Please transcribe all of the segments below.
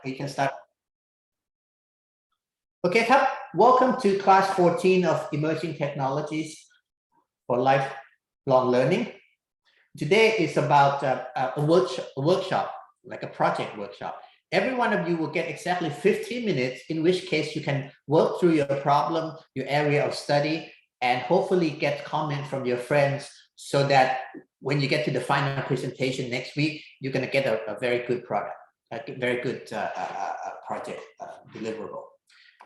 We can start. Okay,ครับ. Welcome to class 14 of Emerging Technologies for Lifelong Learning. Today is about a workshop, like a project workshop. Every one of you will get exactly 15 minutes, in which case you can work through your problem, your area of study, and hopefully get comment from your friends so that when you get to the final presentation next week, you're going to get a very good product, a very good project deliverable.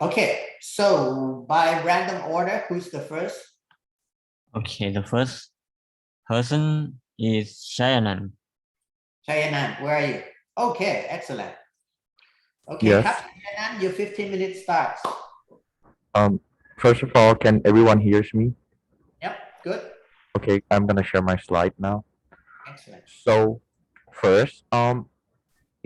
Okay, so by random order, who's the first? Okay, the first person is Shayanan. Shayanan, where are you? Okay, excellent. Okay, yes. Shayanan, your 15 minutes starts. First of all, can everyone hears me? Yep, good. Okay, I'm gonna share my slide now. Excellent. So first,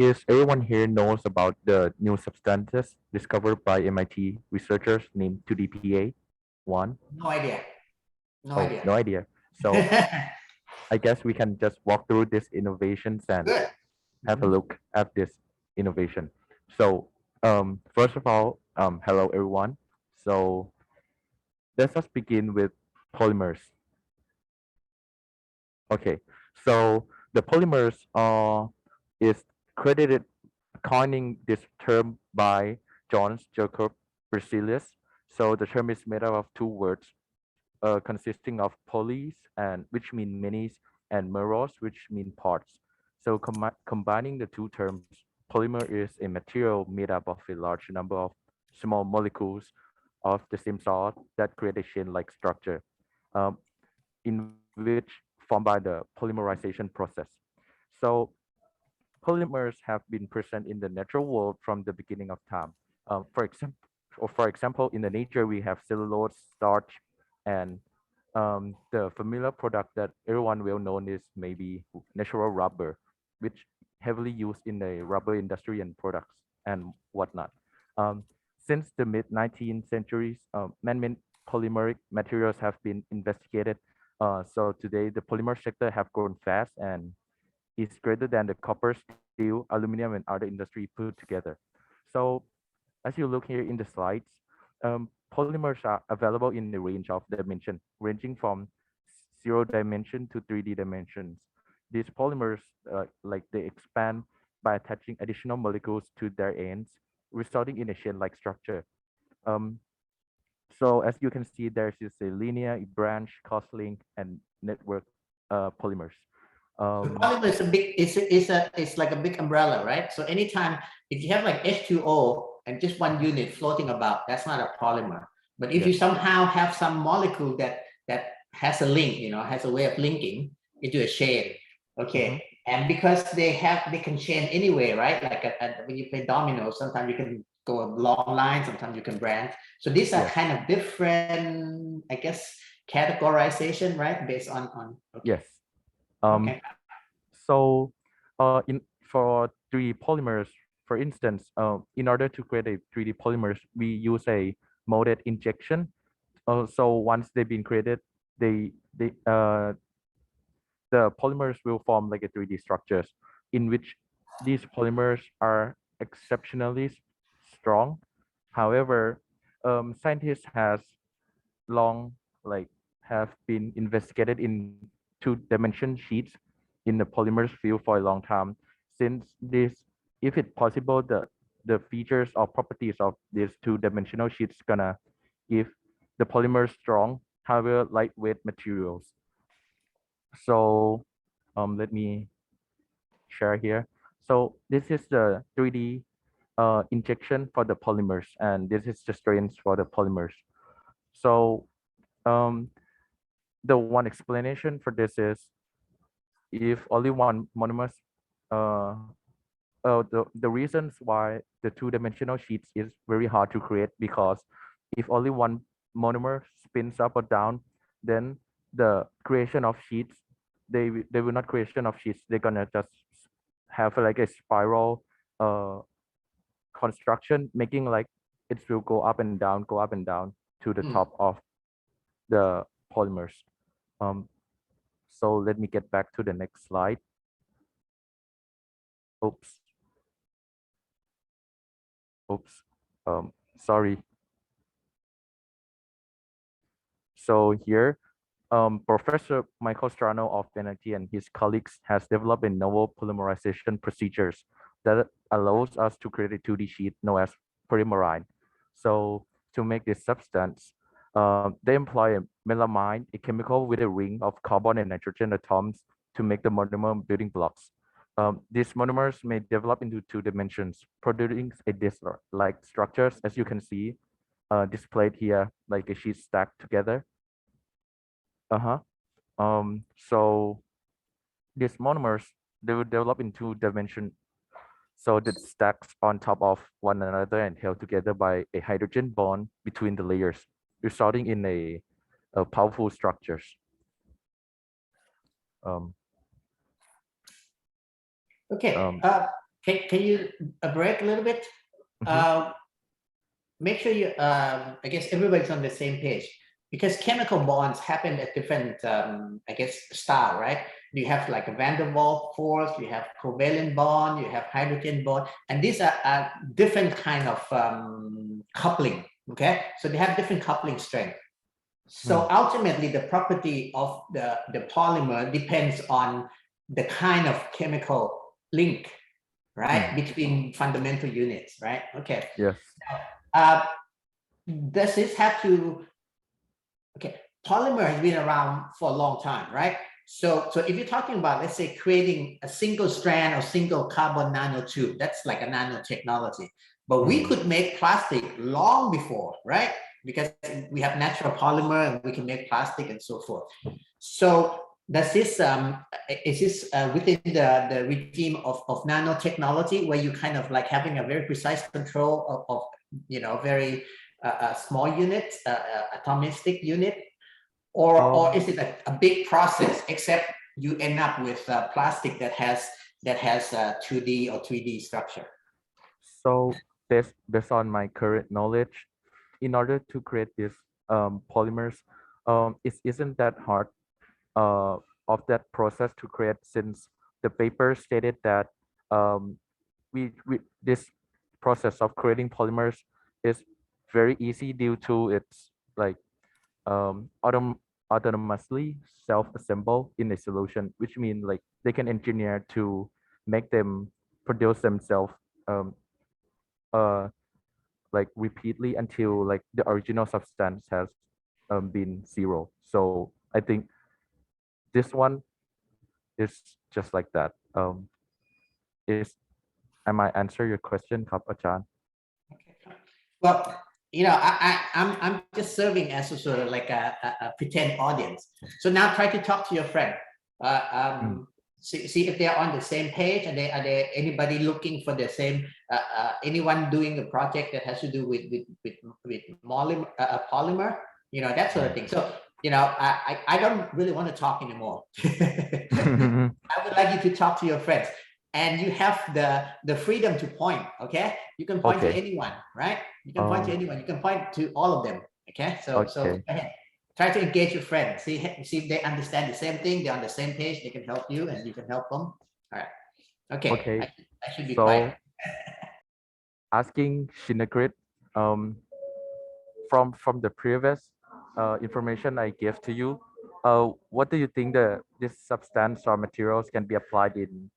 is everyone here knows about the new substances discovered by MIT researchers named 2DPA? One? No idea. No idea. No idea. So I guess we can just walk through these innovations and Good. have a look at this innovation. So first of all, hello everyone. So let us begin with polymers. Okay, so the polymers is credited coining this term by John Jacob Berzelius. So the term is made up of two words consisting of polys, and which mean many, and meros, which mean parts. So combining the two terms, polymer is a material made up of a large number of small molecules of the same sort that create a chain-like structure, in which formed by the polymerization process. So polymers have been present in the natural world from the beginning of time. For example, in the nature we have cellulose, starch, and the familiar product that everyone will know is maybe natural rubber, which heavily used in the rubber industry and products and whatnot. Since the mid 19th centuries, man-made polymeric materials have been investigated. So today the polymer sector have grown fast and is greater than the copper, steel, aluminum, and other industry put together. So as you look here in the slides, polymers are available in a range of dimension, ranging from 0 dimension to 3D dimensions. These polymers, like they expand by attaching additional molecules to their ends, resulting in a chain-like structure. So as you can see, there's a linear, a branch, cross-link, and network polymers. The polymer is a big, it's like a big umbrella, right? So anytime if you have like H2O and just one unit floating about, that's not a polymer. But if you somehow have some molecule that has a link, has a way of linking into a chain, okay. And because they can chain anyway, right? Like when you play dominoes, sometimes you can go a long line, sometimes you can branch. So these are kind of different, I guess, categorization, right? Based on okay. Yes. Okay. So for 3D polymers, for instance, in order to create a 3D polymers, we use a molded injection. So once they've been created, the polymers will form like a 3D structures in which these polymers are exceptionally strong. However, scientists have been investigated in two-dimension sheets in the polymers field for a long time. Since this, if it's possible, the features or properties of these two-dimensional sheets gonna give the polymer strong, however lightweight materials. So let me share here. So this is the 3D injection for the polymers, and this is the strains for the polymers. So the one explanation for this is if only one monomers, the reasons why the two-dimensional sheets is very hard to create, because if only one monomer spins up or down, then the creation of sheets, they will not creation of sheets, they're gonna just have like a spiral construction, making like it will go up and down to the top of the polymers. So let me get back to the next slide. Oops. oops, sorry. So here, Professor Michael Strano of MIT and his colleagues has developed a novel polymerization procedures that allows us to create a 2D sheet known as polymeride. So to make this substance, they employ a melamine, a chemical with a ring of carbon and nitrogen atoms to make the monomer building blocks. These monomers may develop into 2 dimensions, producing a disc-like structures, as you can see displayed here, like a sheet stacked together. So these monomers, they will develop in 2 dimensions. So that stacks on top of one another and held together by a hydrogen bond between the layers, resulting in a powerful structures. Okay. Can you break a little bit? Make sure you, I guess everybody's on the same page, because chemical bonds happen at different, I guess, style, right? You have like a van der Waals force, you have covalent bond, you have hydrogen bond, and these are different kind of coupling, okay? So they have different coupling strength. So ultimately, the property of the polymer depends on the kind of chemical link, right? Between fundamental units, right? Okay. Yes. Does this have to, okay, polymer has been around for a long time, right? So if you're talking about, let's say, creating a single strand or single carbon nanotube, that's like a nanotechnology. But we could make plastic long before, right? Because we have natural polymer and we can make plastic and so forth. So does this, is this within the regime of nanotechnology, where you kind of like having a very precise control of you know, very small unit, atomistic unit, or is it a big process, except you end up with plastic that has 2D or 3D structure? So based on my current knowledge, in order to create these polymers, it isn't that hard of that process to create, since the paper stated that this process of creating polymers is very easy due to its like autonomously self-assemble in a solution, which means like they can engineer to make them produce themselves like repeatedly until like the original substance has been 0. So I think this one is just like that. Am I answer your question, Kap Achan? Okay. Well, you know, I'm just serving as a sort of like a pretend audience. So now try to talk to your friend. See if they are on the same page, and are there anybody looking for the same, anyone doing a project that has to do with polymer, you know, that sort of thing. So, you know, I don't really want to talk anymore. I would like you to talk to your friends. And you have the freedom to point, okay? You can point to anyone, right? You can point to anyone. You can point to all of them, okay? So go ahead. Try to engage your friends. See if they understand the same thing. They're on the same page. They can help you, and you can help them. All right. Okay. I should be quiet. Asking Shinagrit, from the previous information I gave to you, what do you think this substance or materials can be applied in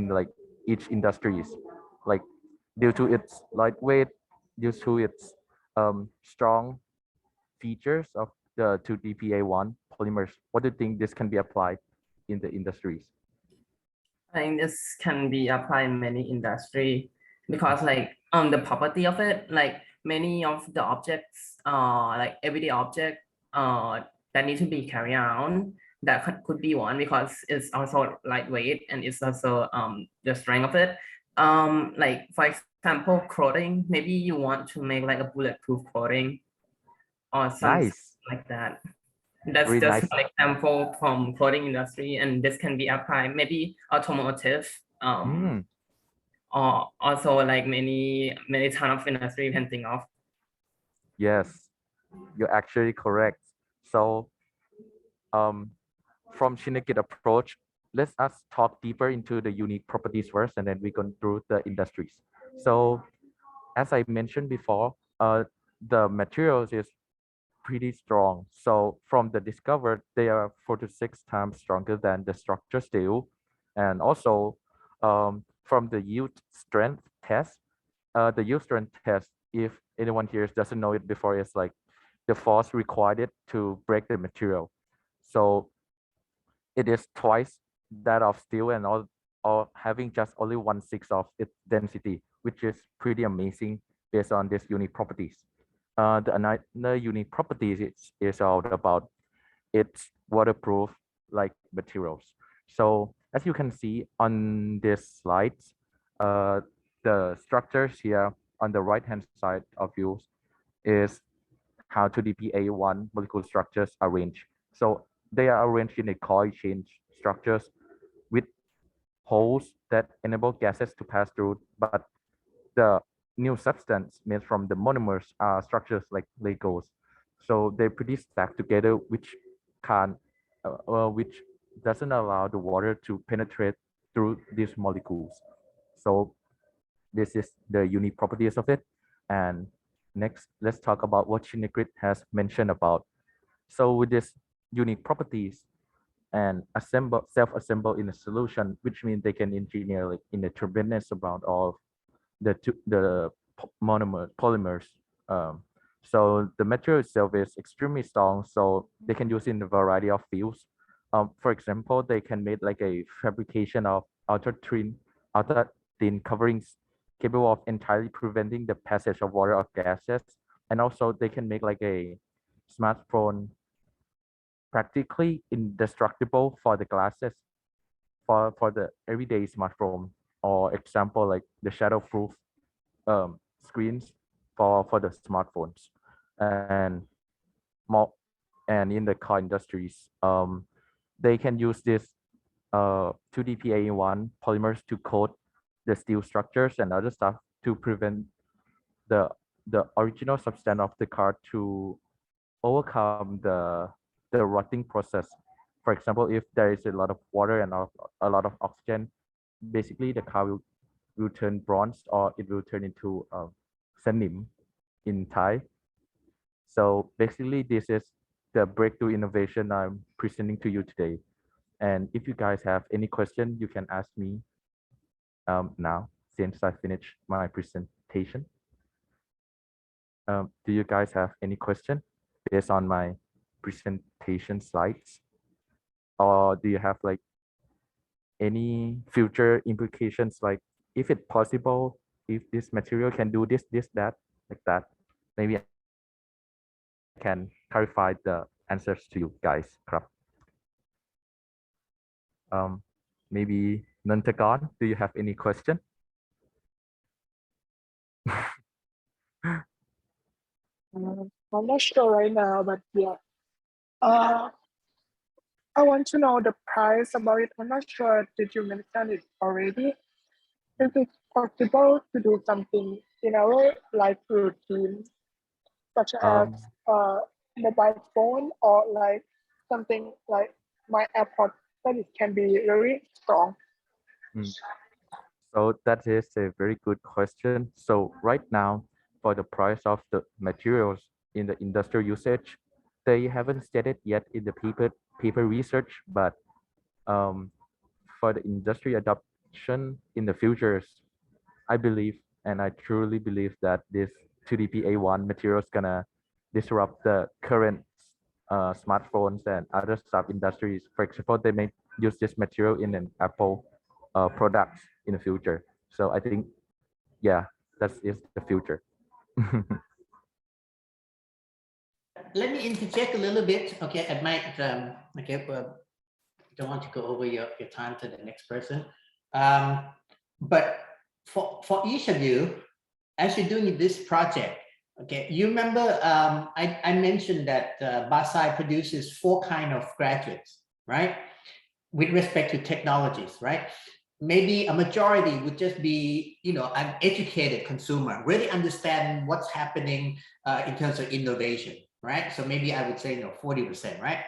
like each industries, like due to its lightweight, due to its strong features of the 2DPA1 polymers? What do you think this can be applied in the industries? I think this can be applied in many industry, because like the property of it, like many of the objects, like everyday object that need to be carried around, that could be one, because it's also lightweight and it's also the strength of it. Like for example, clothing, maybe you want to make like a bulletproof clothing or something like that. That's Really just nice. an example from clothing industry, and this can be applied maybe automotive, or also like many ton of industry you can think of. Yes, you're actually correct. So from Shinagit approach, let's us talk deeper into the unique properties first, and then we go through the industries. So as I mentioned before, the materials is pretty strong. So from the discovered, they are 4 to 6 times stronger than the structure steel. And also from the yield strength test, if anyone here doesn't know it before, it's like the force required to break the material. So it is twice that of steel and all, or having just only 1/6 of its density, which is pretty amazing based on these unique properties. The another unique properties is all about its waterproof like materials. So as you can see on this slides, the structures here on the right hand side of you is how 2DPA1 molecule structures arranged. So they are arranged in a coil chain structures with holes that enable gases to pass through, but the new substance made from the monomers are structures like Legos. So they're pretty stacked together, which which doesn't allow the water to penetrate through these molecules. So this is the unique properties of it. And next, let's talk about what Shinigrit has mentioned about. So with this unique properties and self-assemble in a solution, which means they can engineer like in a tremendous amount of the polymers. So the material itself is extremely strong, so they can use in a variety of fields. For example, they can make like a fabrication of ultra thin coverings capable of entirely preventing the passage of water or gases. And also they can make like a smartphone practically indestructible for the glasses for the everyday smartphone, or example like the shadow-proof screens for the smartphones. And more, and in the car industries, they can use this 2DPA1 polymers to coat the steel structures and other stuff to prevent the original substance of the car to overcome the rotting process. For example, if there is a lot of water and a lot of oxygen, basically the car will turn bronze, or it will turn into Sanim in Thai. So basically this is the breakthrough innovation I'm presenting to you today. And if you guys have any question, you can ask me now, since I finished my presentation. Do you guys have any question based on my presentation slides? Or do you have like any future implications, like if it's possible, if this material can do this, that, like that? Maybe I can clarify the answers to you guys. Maybe Nantagon, do you have any question? I'm not sure right now, but yeah. I want to know the price about it. I'm not sure, did you mention it already? Is it possible to do something in our life routine, such as mobile phone, or like something like my AirPods, that it can be very strong? So that is a very good question. So right now, for the price of the materials in the industrial usage, they haven't stated yet in the paper research, but for the industry adoption in the futures, I believe, and I truly believe that this 2DPA1 material is gonna disrupt the current smartphones and other sub industries. For example, they may use this material in an Apple products in the future. So I think, yeah, that is the future. Let me interject a little bit. Okay, I might, okay, don't want to go over your time to the next person. But for each of you, as you're doing this project, okay, you remember I mentioned that Basai produces 4 kinds of graduates, right? With respect to technologies, right? Maybe a majority would just be, an educated consumer, really understand what's happening in terms of innovation, right? So maybe I would say, 40%, right?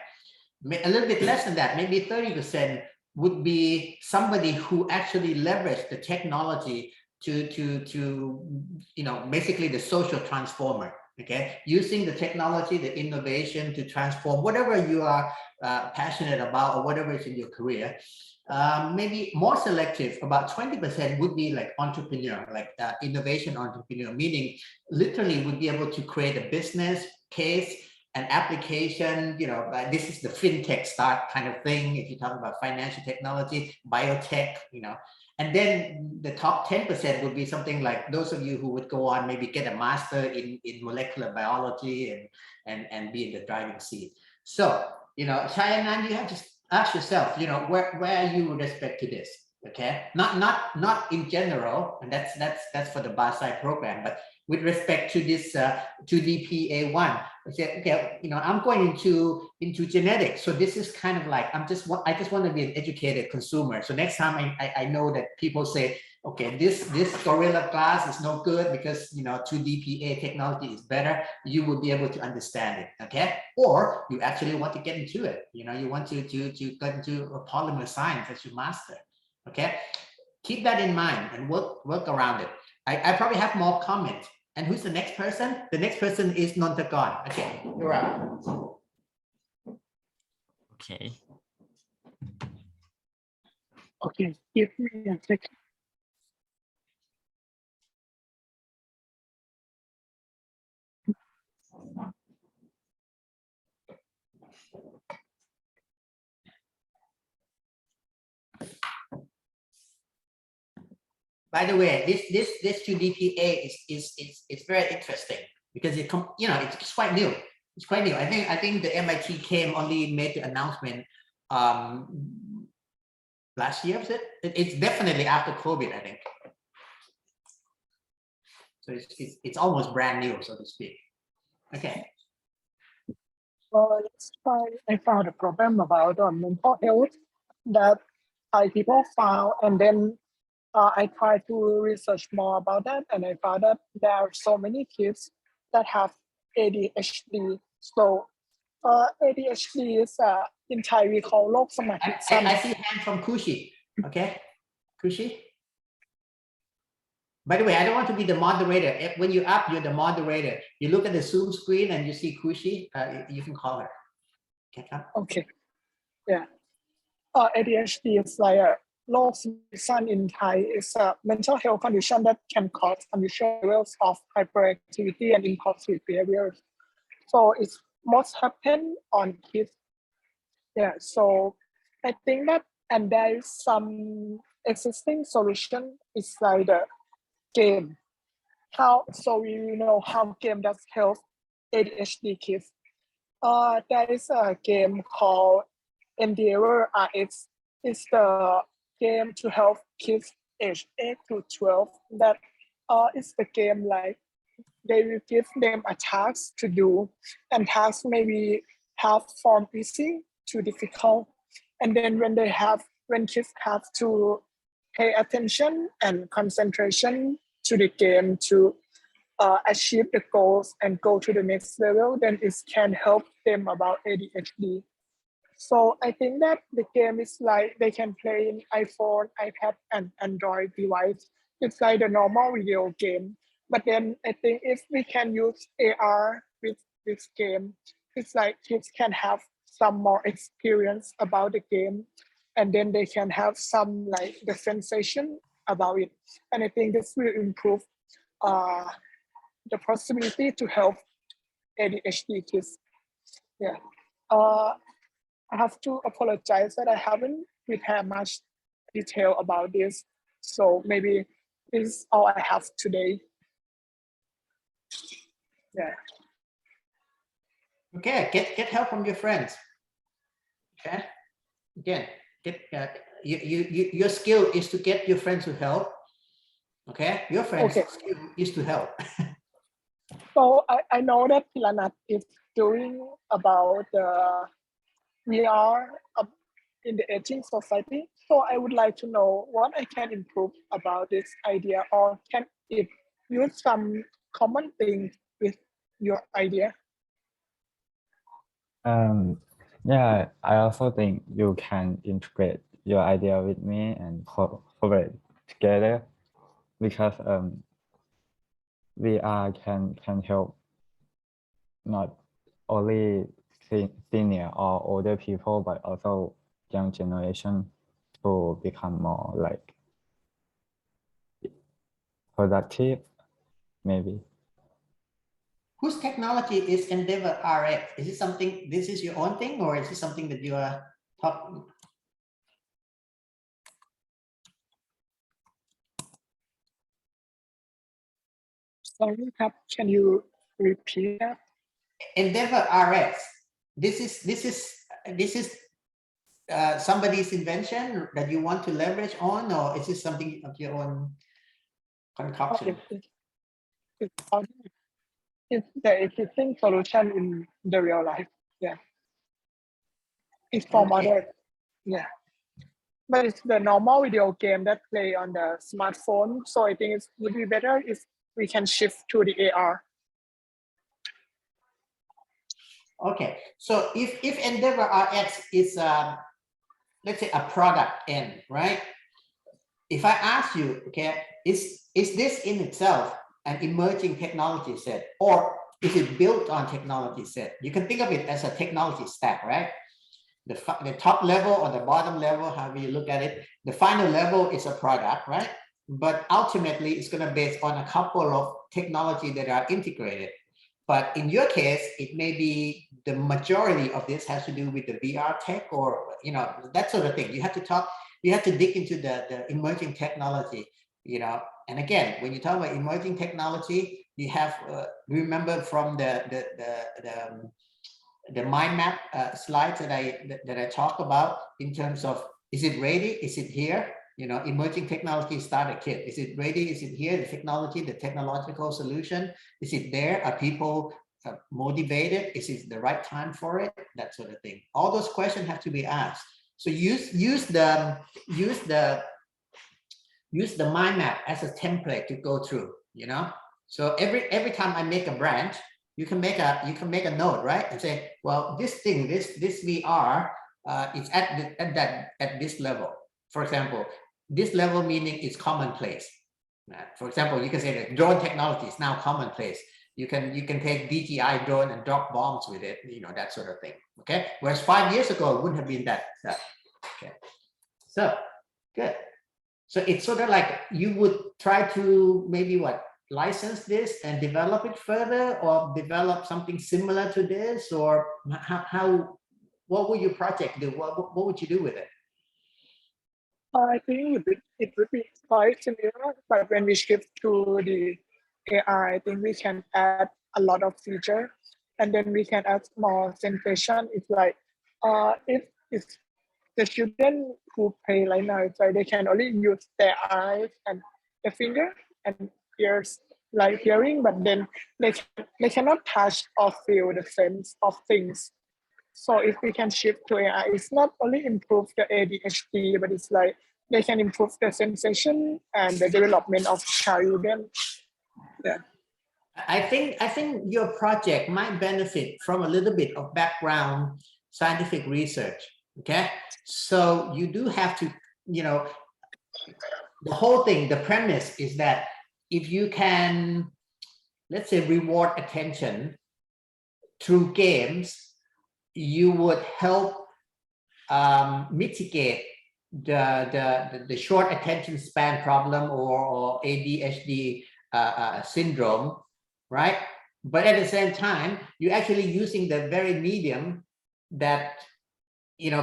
A little bit less than that, maybe 30% would be somebody who actually leveraged the technology basically the social transformer. Okay, using the technology, the innovation to transform whatever you are passionate about or whatever is in your career. Maybe more selective, about 20% would be like entrepreneur, like innovation entrepreneur, meaning literally would be able to create a business case, an application, this is the fintech start kind of thing. If you talk about financial technology, biotech, and then the top 10% would be something like those of you who would go on, maybe get a master in molecular biology and be in the driving seat. So, Shayanan, you have to ask yourself, where are you with respect to this? Okay, not in general, and that's for the Basai program, but with respect to this 2DPA1, okay, I'm going into genetics, so this is kind of like I just want to be an educated consumer. So next time I know that people say, okay, this gorilla glass is no good because 2DPA technology is better, you will be able to understand it. Okay, or you actually want to get into it, you want to get into a polymer science as your master. Okay, keep that in mind and work around it. I probably have more comments. And who's the next person? The next person is Nontagon. Okay, you're up. Okay. Okay, give me a second. By the way, this 2DPA is very interesting because it's quite new. It's quite new. I think the MIT came only made the announcement last year. Was it? It's definitely after COVID, I think. So it's almost brand new, so to speak. Okay. Let's try. I found a problem about mental health that Thai people found, and then I tried to research more about that, and I found that there are so many kids that have ADHD. So ADHD is in Thai we call โรคสมาธิสั้น I see hand from Kushi. Okay, Kushi. By the way, I don't want to be the moderator. When you're up, you're the moderator. You look at the Zoom screen and you see Kushi, you can call her. Okay, come. Okay. Yeah. ADHD is like a โรคซึมเศร้า in Thai is a mental health condition that can cause unusual levels of hyperactivity and impulsive behavior. So it's most happen on kids. Yeah. So I think that, and there is some existing solution. It's like the game. So we know how game does help ADHD kids. There is a game called Endeavor RX. It's the game to help kids age 8 to 12. That is the game like they will give them a task to do, and tasks maybe have from easy to difficult. And then when kids have to pay attention and concentration to the game to achieve the goals and go to the next level, then it can help them about ADHD. So I think that the game is like they can play in iPhone, iPad, and Android device. It's like the normal video game. But then I think if we can use AR with this game, it's like kids can have some more experience about the game, and then they can have some like the sensation about it. And I think this will improve the possibility to help ADHD kids. Yeah. I have to apologize that I haven't prepared much detail about this. So maybe this is all I have today. Yeah. Okay, get help from your friends. Okay. Again, your skill is to get your friends to help. Okay, your friends' skill is to help. So I know that Pilanat is doing about we are in the aging society. So I would like to know what I can improve about this idea, or can it use some common things with your idea? Yeah, I also think you can integrate your idea with me and collaborate together. because VR can help not only senior or older people, but also young generation to become more like productive, maybe. Whose technology is Endeavor RX? Is it something, this is your own thing, or is it something that you are talking? Sorry, can you repeat that? Endeavor RX. This is somebody's invention that you want to leverage on, or is this something of your own concoction? It's the existing solution in the real life. Yeah. It's from Okay. other. Yeah. But it's the normal video game that play on the smartphone. So I think it would be better if we can shift to the AR. Okay. So if Endeavor RX is let's say a product end, right? If I ask you, okay, is this in itself an emerging technology set, or is it built on technology set? You can think of it as a technology stack, right? The top level or the bottom level, however you look at it, the final level is a product, right? But ultimately, it's going to be based on a couple of technology that are integrated. But in your case, it may be the majority of this has to do with the VR tech, or that sort of thing. You have to dig into the emerging technology, And again, when you talk about emerging technology, you have remember from the mind map slides that I talk about in terms of, is it ready? Is it here? Emerging technology starter kit. Is it ready? Is it here? The technology, the technological solution, is it there? Are people motivated? Is it the right time for it? That sort of thing. All those questions have to be asked. So use the mind map as a template to go through. So every time I make a branch, you can make a note, right? And say, well, this thing, this VR, it's at this level. For example, this level meaning it's commonplace. For example, you can say that drone technology is now commonplace. You can take DJI drone and drop bombs with it, that sort of thing. Okay. Whereas 5 years ago, it wouldn't have been that. Okay. So good. So it's sort of like you would try to maybe license this and develop it further, or develop something similar to this, or what would your project do? What would you do with it? I think it would be quite similar, but when we shift to the AR, I think we can add a lot of features, and then we can add more sensation. It's like if it's the children who play right now, it's like they can only use their eyes and the finger and ears, like hearing, but then they cannot touch or feel the sense of things. So if we can shift to AI, it's not only improve the ADHD, but it's like they can improve the sensation and the development of children. Yeah. I think your project might benefit from a little bit of background scientific research. Okay, so you do have to, the whole thing, the premise is that if you can, let's say, reward attention through games, you would help mitigate the short attention span problem or ADHD syndrome, right? But at the same time, you're actually using the very medium that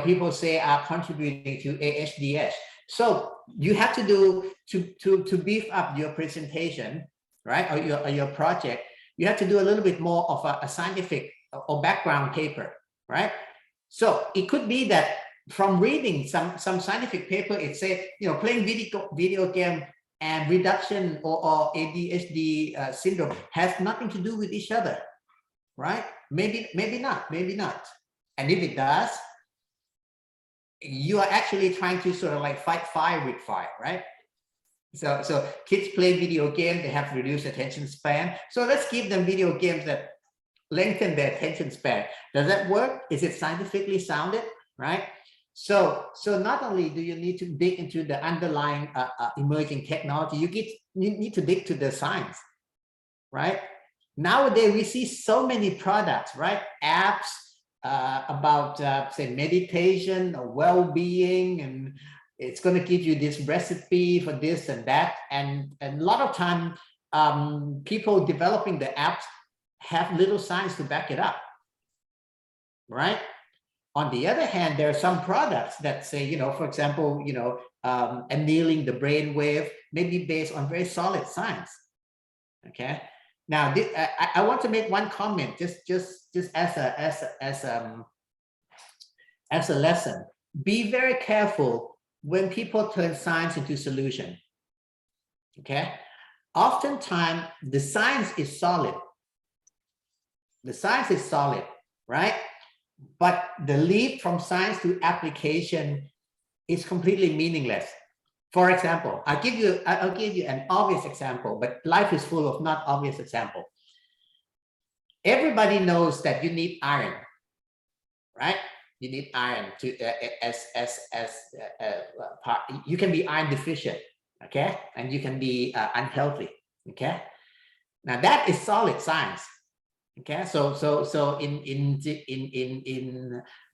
people say are contributing to AHDS. So you have to do to beef up your presentation, right, or your project. You have to do a little bit more of a scientific or background paper, right? So it could be that from reading some scientific paper, it said, playing video game and reduction or ADHD syndrome has nothing to do with each other, right? Maybe not. And if it does, you are actually trying to sort of like fight fire with fire, right? So kids play video games, they have reduced attention span. So let's give them video games that lengthen their attention span. Does that work? Is it scientifically sounded, right? So not only do you need to dig into the underlying emerging technology, you need to dig to the science, right? Nowadays, we see so many products, right? Apps about, say, meditation or well-being, and it's going to give you this recipe for this and that. And a lot of time, people developing the apps have little science to back it up, right? On the other hand, there are some products that say, you know, for example, you know, annealing the brain wave may be based on very solid science. Okay. Now, I want to make one comment, just as a lesson. Be very careful when people turn science into solution. Okay. Oftentimes, the science is solid. The science is solid, right? But the leap from science to application is completely meaningless. For example, I'll give you an obvious example, but life is full of not obvious example. Everybody knows that you need iron, right? You need iron to you can be iron deficient, okay, and you can be unhealthy, okay. Now that is solid science. Okay, so in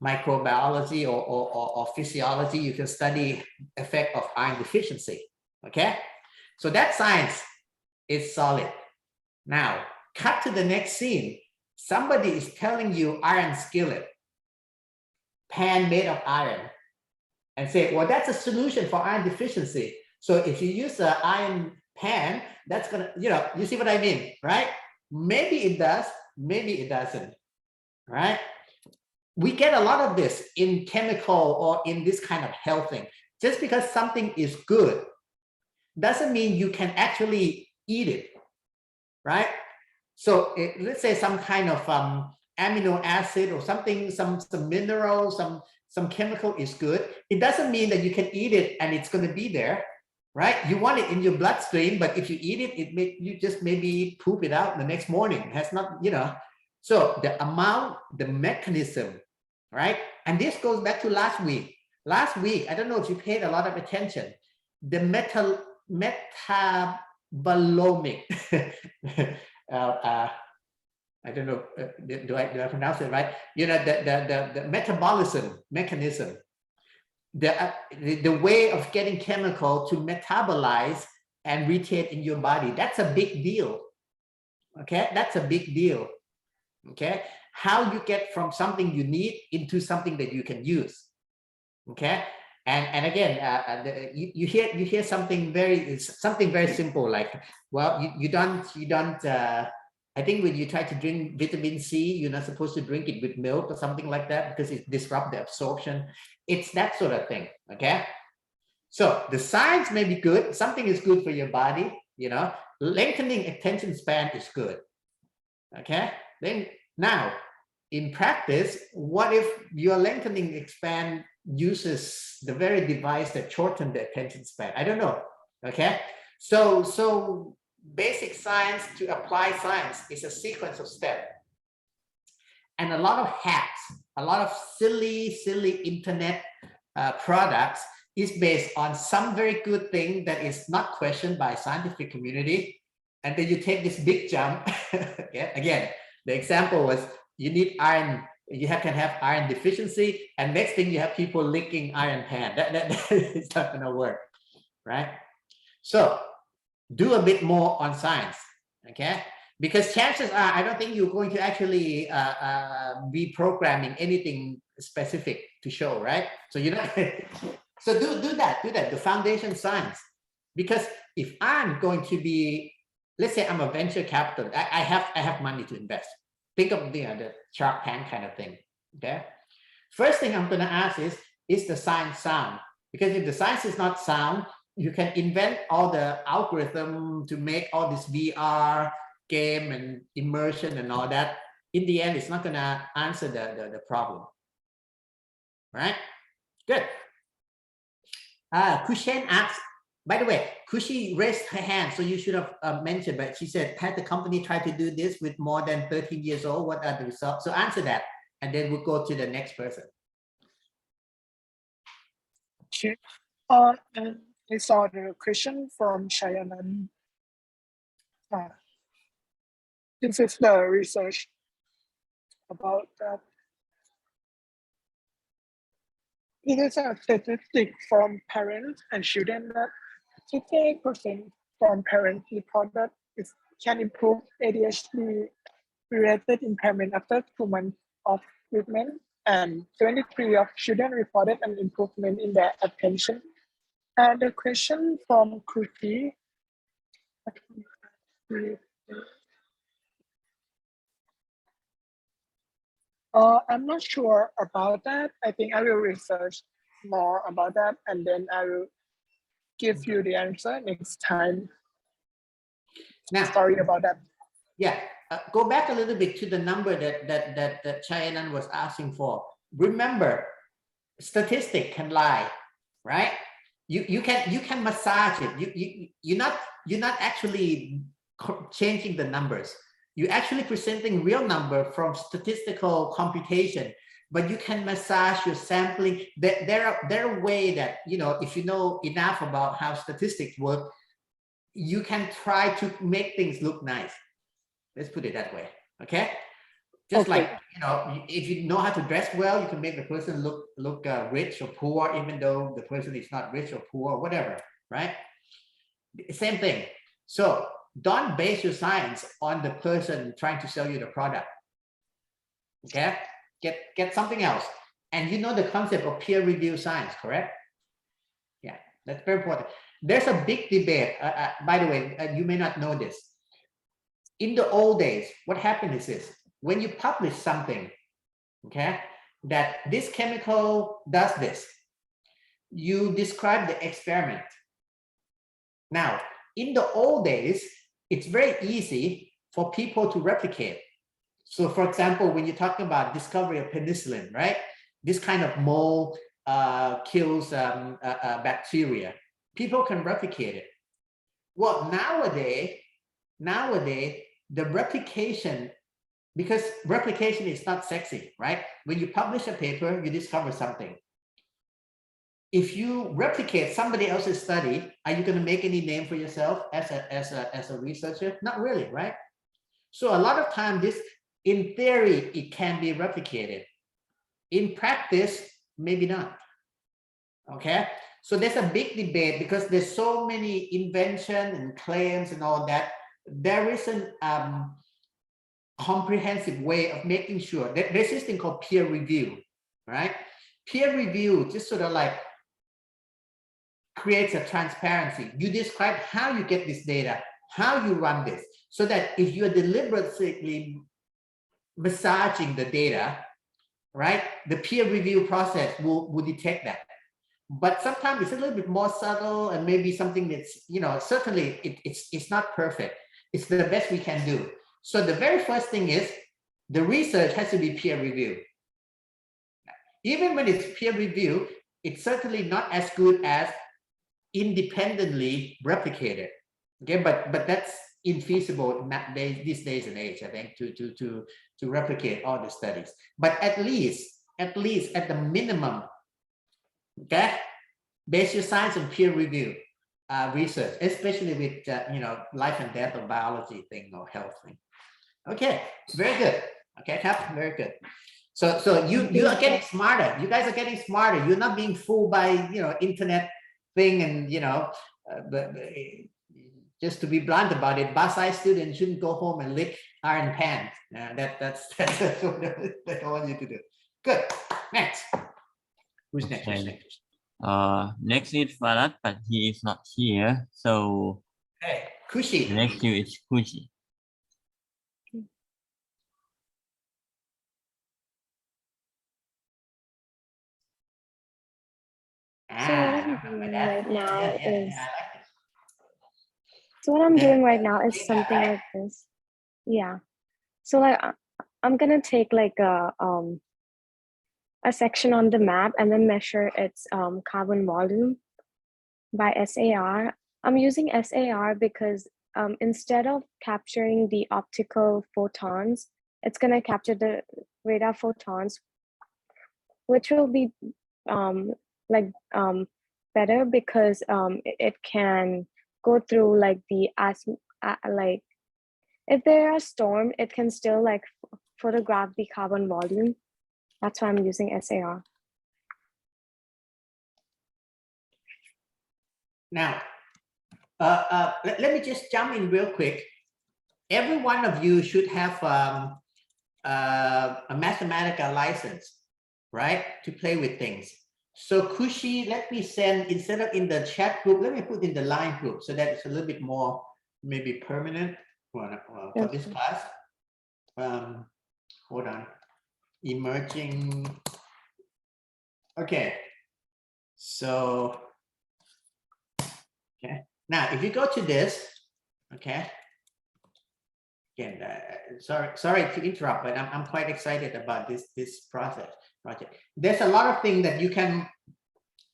microbiology or physiology, you can study effect of iron deficiency. Okay, so that science is solid. Now, cut to the next scene. Somebody is telling you iron skillet, pan made of iron, and say, well, that's a solution for iron deficiency. So if you use an iron pan, that's gonna, you know, you see what I mean, right? Maybe it does. Maybe it doesn't, right? We get a lot of this in chemical or in this kind of health thing. Just because something is good doesn't mean you can actually eat it, right? So let's say some kind of amino acid or something, some mineral, some chemical is good. It doesn't mean that you can eat it and it's going to be there, right? You want it in your bloodstream, but if you eat it, you just maybe poop it out the next morning. It has not, you know. So the amount, the mechanism, right? And this goes back to last week. Last week, I don't know if you paid a lot of attention. The metabolomic. I don't know. Do I pronounce it right? You know, the metabolism mechanism. The way of getting chemical to metabolize and retain in your body, that's a big deal. Okay, that's a big deal. Okay, how you get from something you need into something that you can use. Okay, and again, you hear something very simple like, well, you don't. I think when you try to drink vitamin C, you're not supposed to drink it with milk or something like that because it disrupts the absorption. It's that sort of thing, okay? So the science may be good. Something is good for your body, you know. Lengthening attention span is good, okay? Then now, in practice, what if your lengthening span uses the very device that shortens the attention span? I don't know, okay? So basic science to applied science is a sequence of steps. And a lot of hacks, a lot of silly internet products is based on some very good thing that is not questioned by scientific community. And then you take this big jump. Okay? Again, the example was you need iron, you can have iron deficiency, and next thing you have people licking iron pan. That is not gonna work, right? So do a bit more on science, okay? Because chances are, I don't think you're going to actually be programming anything specific to show, right? So you know, so do that, the foundation science. Because if I'm going to be, let's say I'm a venture capital, I have money to invest. Think of the Shark Tank kind of thing, okay? First thing I'm gonna ask is the science sound? Because if the science is not sound, you can invent all the algorithm to make all this VR game and immersion and all that. In the end, it's not gonna answer the problem, right? Good. Kushen asks, by the way, Kushi raised her hand, so you should have mentioned, but she said, had the company tried to do this with more than 13 years old? What are the results? So answer that, and then we'll go to the next person. Okay. And I saw the question from Shayanan. This is the research about that. It is a statistic from parents and children that 68% from parents report that it can improve ADHD-related impairment after 2 months of treatment, and 73 of children reported an improvement in their attention. And the question from Kruti. I'm not sure about that. I think I will research more about that, and then I will give you the answer next time. Now, Sorry about that. Yeah, go back a little bit to the number that Chayanan was asking for. Remember, statistic can lie, right? You can massage it. You're not actually changing the numbers. You're actually presenting real number from statistical computation, but you can massage your sampling. There are a way that, you know, if you know enough about how statistics work, you can try to make things look nice. Let's put it that way, okay? Just Okay. like, you know, if you know how to dress well, you can make the person look rich or poor, even though the person is not rich or poor or whatever, right? Same thing. So don't base your science on the person trying to sell you the product, okay? Get something else. And you know the concept of peer review science, correct? Yeah, that's very important. There's a big debate. By the way, you may not know this. In the old days, what happened is this: when you publish something, okay, that this chemical does this, you describe the experiment. Now, in the old days, it's very easy for people to replicate. So for example, when you're talking about discovery of penicillin, right? This kind of mold kills bacteria. People can replicate it. Well, nowadays, the replication, because replication is not sexy, right? When you publish a paper, you discover something. If you replicate somebody else's study, are you going to make any name for yourself as a researcher? Not really, right? So a lot of time, this, in theory, it can be replicated. In practice, maybe not. Okay, so there's a big debate because there's so many invention and claims and all that. There isn't comprehensive way of making sure that there's this thing called peer review, right? Peer review just sort of like creates a transparency. You describe how you get this data, how you run this, so that if you're deliberately massaging the data, right, the peer review process will detect that. But sometimes it's a little bit more subtle, and maybe something that's, you know, certainly it's not perfect. It's the best we can do. So the very first thing is the research has to be peer reviewed. Even when it's peer reviewed, it's certainly not as good as independently replicated. Okay, but that's infeasible these days and age, I think, to replicate all the studies. But at least at the minimum, okay, base your science on peer review research, especially with you know, life and death or biology thing or health thing. Okay, very good. Okay, Cap, very good. So you are getting smarter. You guys are getting smarter. You're not being fooled by, you know, internet thing, and you know, just to be blunt about it, Basai students shouldn't go home and lick iron pans. That's what I want you to do. Good. Next. Who's next? Who's next? Next is Farat, but he is not here. So Hey, Kushi. the next you is Kushi. So what I'm doing right now is doing something like this. Yeah. So like I'm gonna take like a section on the map and then measure its carbon volume by SAR. I'm using SAR because instead of capturing the optical photons, it's gonna capture the radar photons, which will be better because it can go through like the like if there are storm, it can still like photograph the carbon volume. That's why I'm using SAR. Now, let me just jump in real quick. Every one of you should have a mathematical license, right, to play with things. So Kushi, let me send, instead of in the chat group, let me put in the line group so that it's a little bit more maybe permanent for this class. Hold on. Emerging. Okay. So, okay. Now, if you go to this, okay. Again, sorry to interrupt, but I'm quite excited about this project. There's a lot of things that you can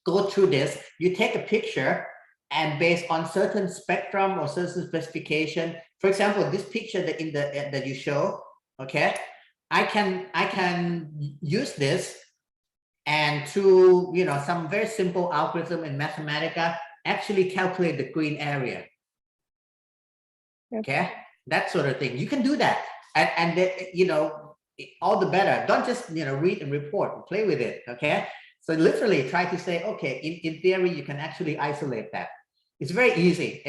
go through this. You take a picture, and based on certain spectrum or certain specification, for example, this picture that that you show, okay, I can use this, and through some very simple algorithm in Mathematica, actually calculate the green area. Okay, that sort of thing. You can do that, and all the better. Don't just read and report, play with it. Okay, so literally try to say, okay, in theory you can actually isolate that. It's very easy.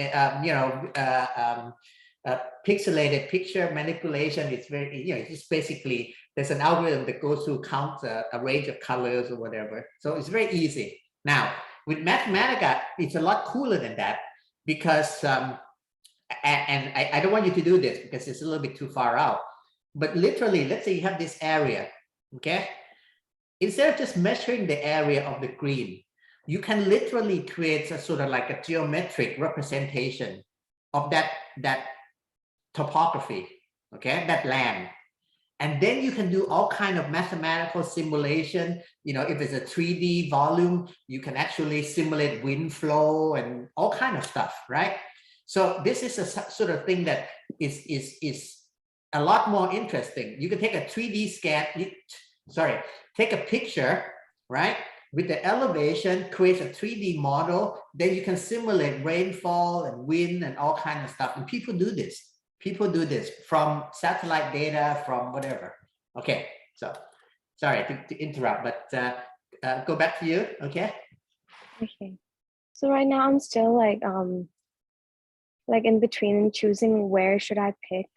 Pixelated picture manipulation. It's very it's just basically there's an algorithm that goes through count a range of colors or whatever. So it's very easy. Now with Mathematica, it's a lot cooler than that because and I don't want you to do this because it's a little bit too far out. But literally, let's say you have this area, okay? Instead of just measuring the area of the green, you can literally create a sort of like a geometric representation of that topography, okay, that land. And then you can do all kind of mathematical simulation. If it's a 3D volume, you can actually simulate wind flow and all kind of stuff, right? So this is a sort of thing that is a lot more interesting. You can take a 3D scan, take a picture, right? With the elevation, create a 3D model, then you can simulate rainfall and wind and all kind of stuff. And people do this. People do this from satellite data, from whatever. Okay, so sorry to interrupt, but go back to you, okay? Okay. So right now I'm still like in between choosing where should I pick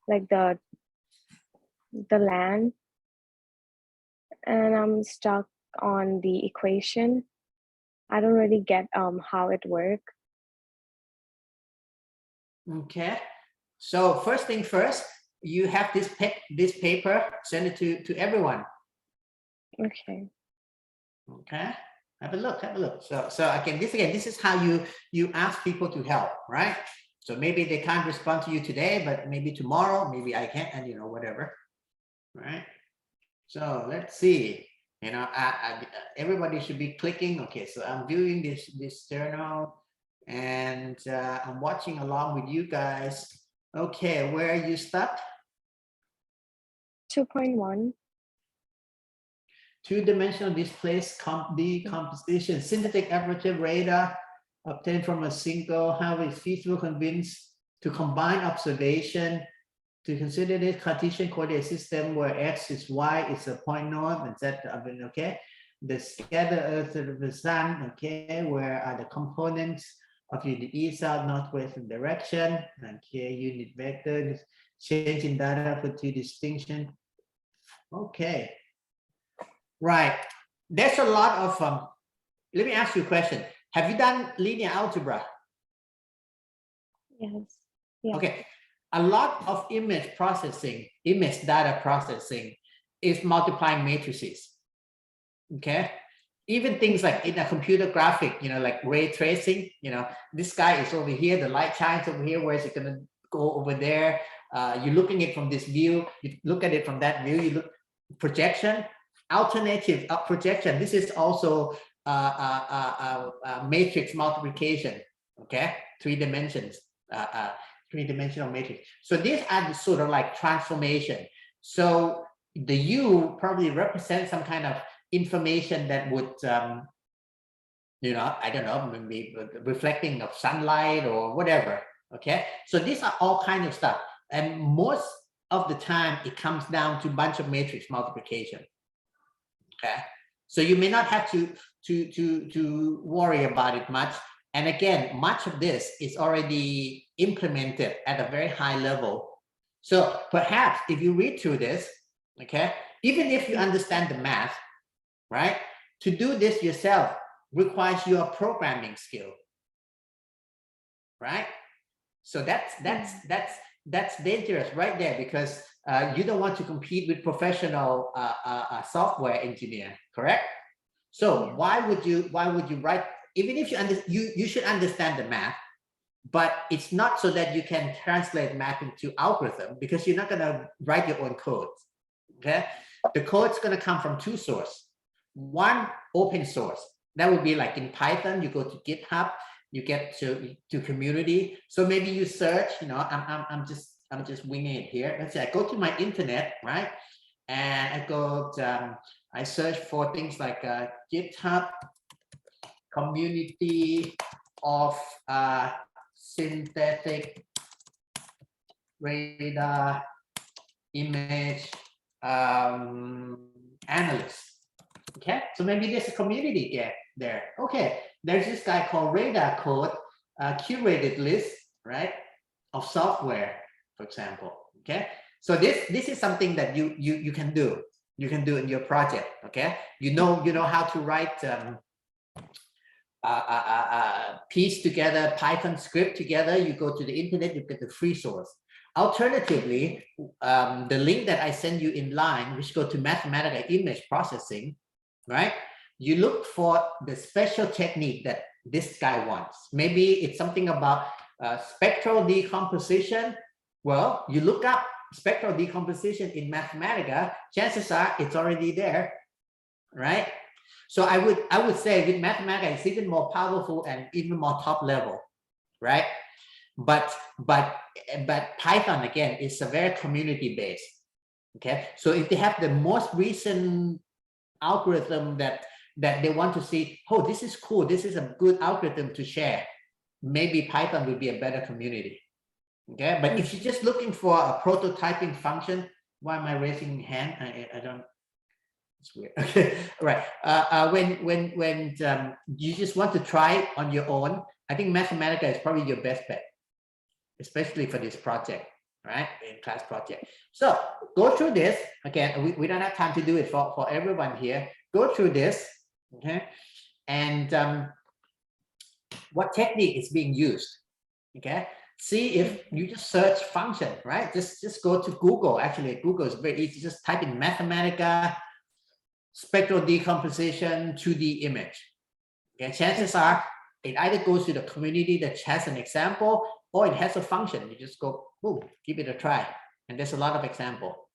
like the land, and I'm stuck on the equation. I don't really get how it works. Okay, so first thing first, you have this paper, send it to everyone. Okay. Okay, have a look. So again, this is how you ask people to help, right? So maybe they can't respond to you today, but maybe tomorrow, maybe I can, and whatever, right? So let's see. Everybody should be clicking. Okay, so I'm viewing this journal, and I'm watching along with you guys. Okay, where are you stuck? 2.1. Two-dimensional displace decomposition, synthetic aperture radar obtained from a single, how is feasible convinced to combine observation to consider this Cartesian coordinate system where x is y is a point north and z, okay? The scattered earth of the sun, okay, where are the components of the east, south, northwest direction, okay, unit vector, change in data for two distinction. Okay. Right. There's a lot of, let me ask you a question. Have you done linear algebra? Yes. Yeah. Okay. A lot of image data processing is multiplying matrices. Okay. Even things like in a computer graphic, like ray tracing, this guy is over here, the light shines over here, where is it going to go over there? You're looking at it from this view, you look at it from that view, you look projection, alternative projection. This is also matrix multiplication, okay? 3 dimensions, 3-dimensional matrix. So these are the sort of like transformation. So the U probably represents some kind of information that would you know, I don't know, maybe reflecting of sunlight or whatever. Okay, so these are all kinds of stuff, and most of the time it comes down to a bunch of matrix multiplication. Okay, so you may not have to worry about it much. And again, much of this is already implemented at a very high level. So perhaps if you read through this, okay, even if you understand the math, right, to do this yourself requires your programming skill, right? So that's dangerous right there, because you don't want to compete with professional software engineer, correct? So why would you write, even if you should understand the math, but it's not so that you can translate math into algorithm, because you're not going to write your own code. Okay, the code's going to come from two sources. One, open source. That would be like in Python, you go to GitHub, you get to community. So maybe you search, you know, I'm just winging it here. Let's say I go to my internet, right? And I go I search for things like GitHub community of synthetic radar image analyst. Okay, so maybe there's a community there. Okay, there's this guy called Radar Code, curated list, right, of software, for example. Okay, so this is something that you can do. You can do in your project. Okay, you know how to write piece together Python script together. You go to the internet, you get the free source. Alternatively, the link that I send you in line, which go to mathematical image processing, right? You look for the special technique that this guy wants. Maybe it's something about spectral decomposition. Well, you look up spectral decomposition in Mathematica, chances are it's already there, right? So I would say with Mathematica, it's even more powerful and even more top level, right? But Python, again, is a very community based. Okay, so if they have the most recent algorithm that they want to see, oh, this is cool, this is a good algorithm to share, maybe Python will be a better community. Okay, but if you're just looking for a prototyping function, why am I raising hand? I don't. It's weird. Okay, right. When you just want to try it on your own, I think Mathematica is probably your best bet, especially for this project, right? In class project. So go through this. Again, we don't have time to do it for everyone here. Go through this, okay? And what technique is being used, okay? See if you just search function, right? Just go to Google. Actually, Google is very easy. Just type in Mathematica spectral decomposition 2D image. Okay, chances are it either goes to the community that has an example, or it has a function. You just go, boom, give it a try. And there's a lot of example.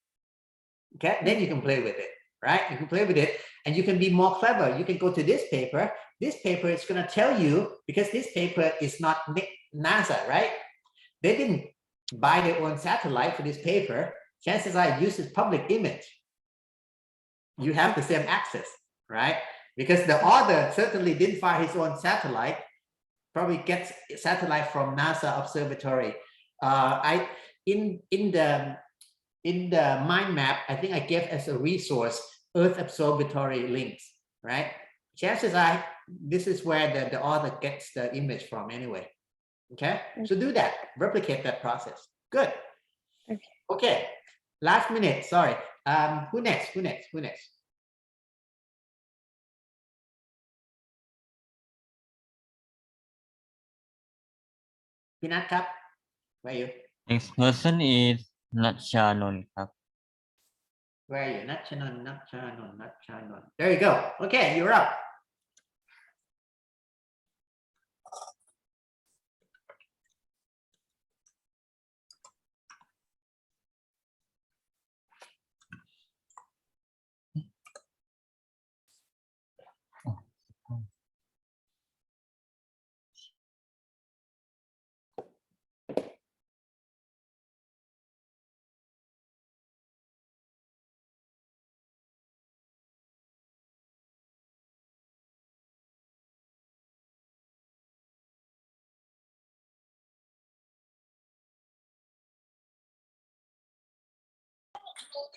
Okay, then you can play with it, right? You can play with it and you can be more clever. You can go to this paper. This paper is going to tell you, because this paper is not NASA, right? They didn't buy their own satellite for this paper. Chances are it uses public image. You have the same access, right? Because the author certainly didn't fire his own satellite, probably gets satellite from NASA observatory. In the mind map, I think I gave as a resource Earth observatory links, right? Chances are this is where the author gets the image from anyway. Okay, so do that, replicate that process. Good. Okay. Last minute, sorry. Who next? Pinat Cup, where are you? Next person is Natchanon. Where are you? Natchanon. There you go. Okay, you're up.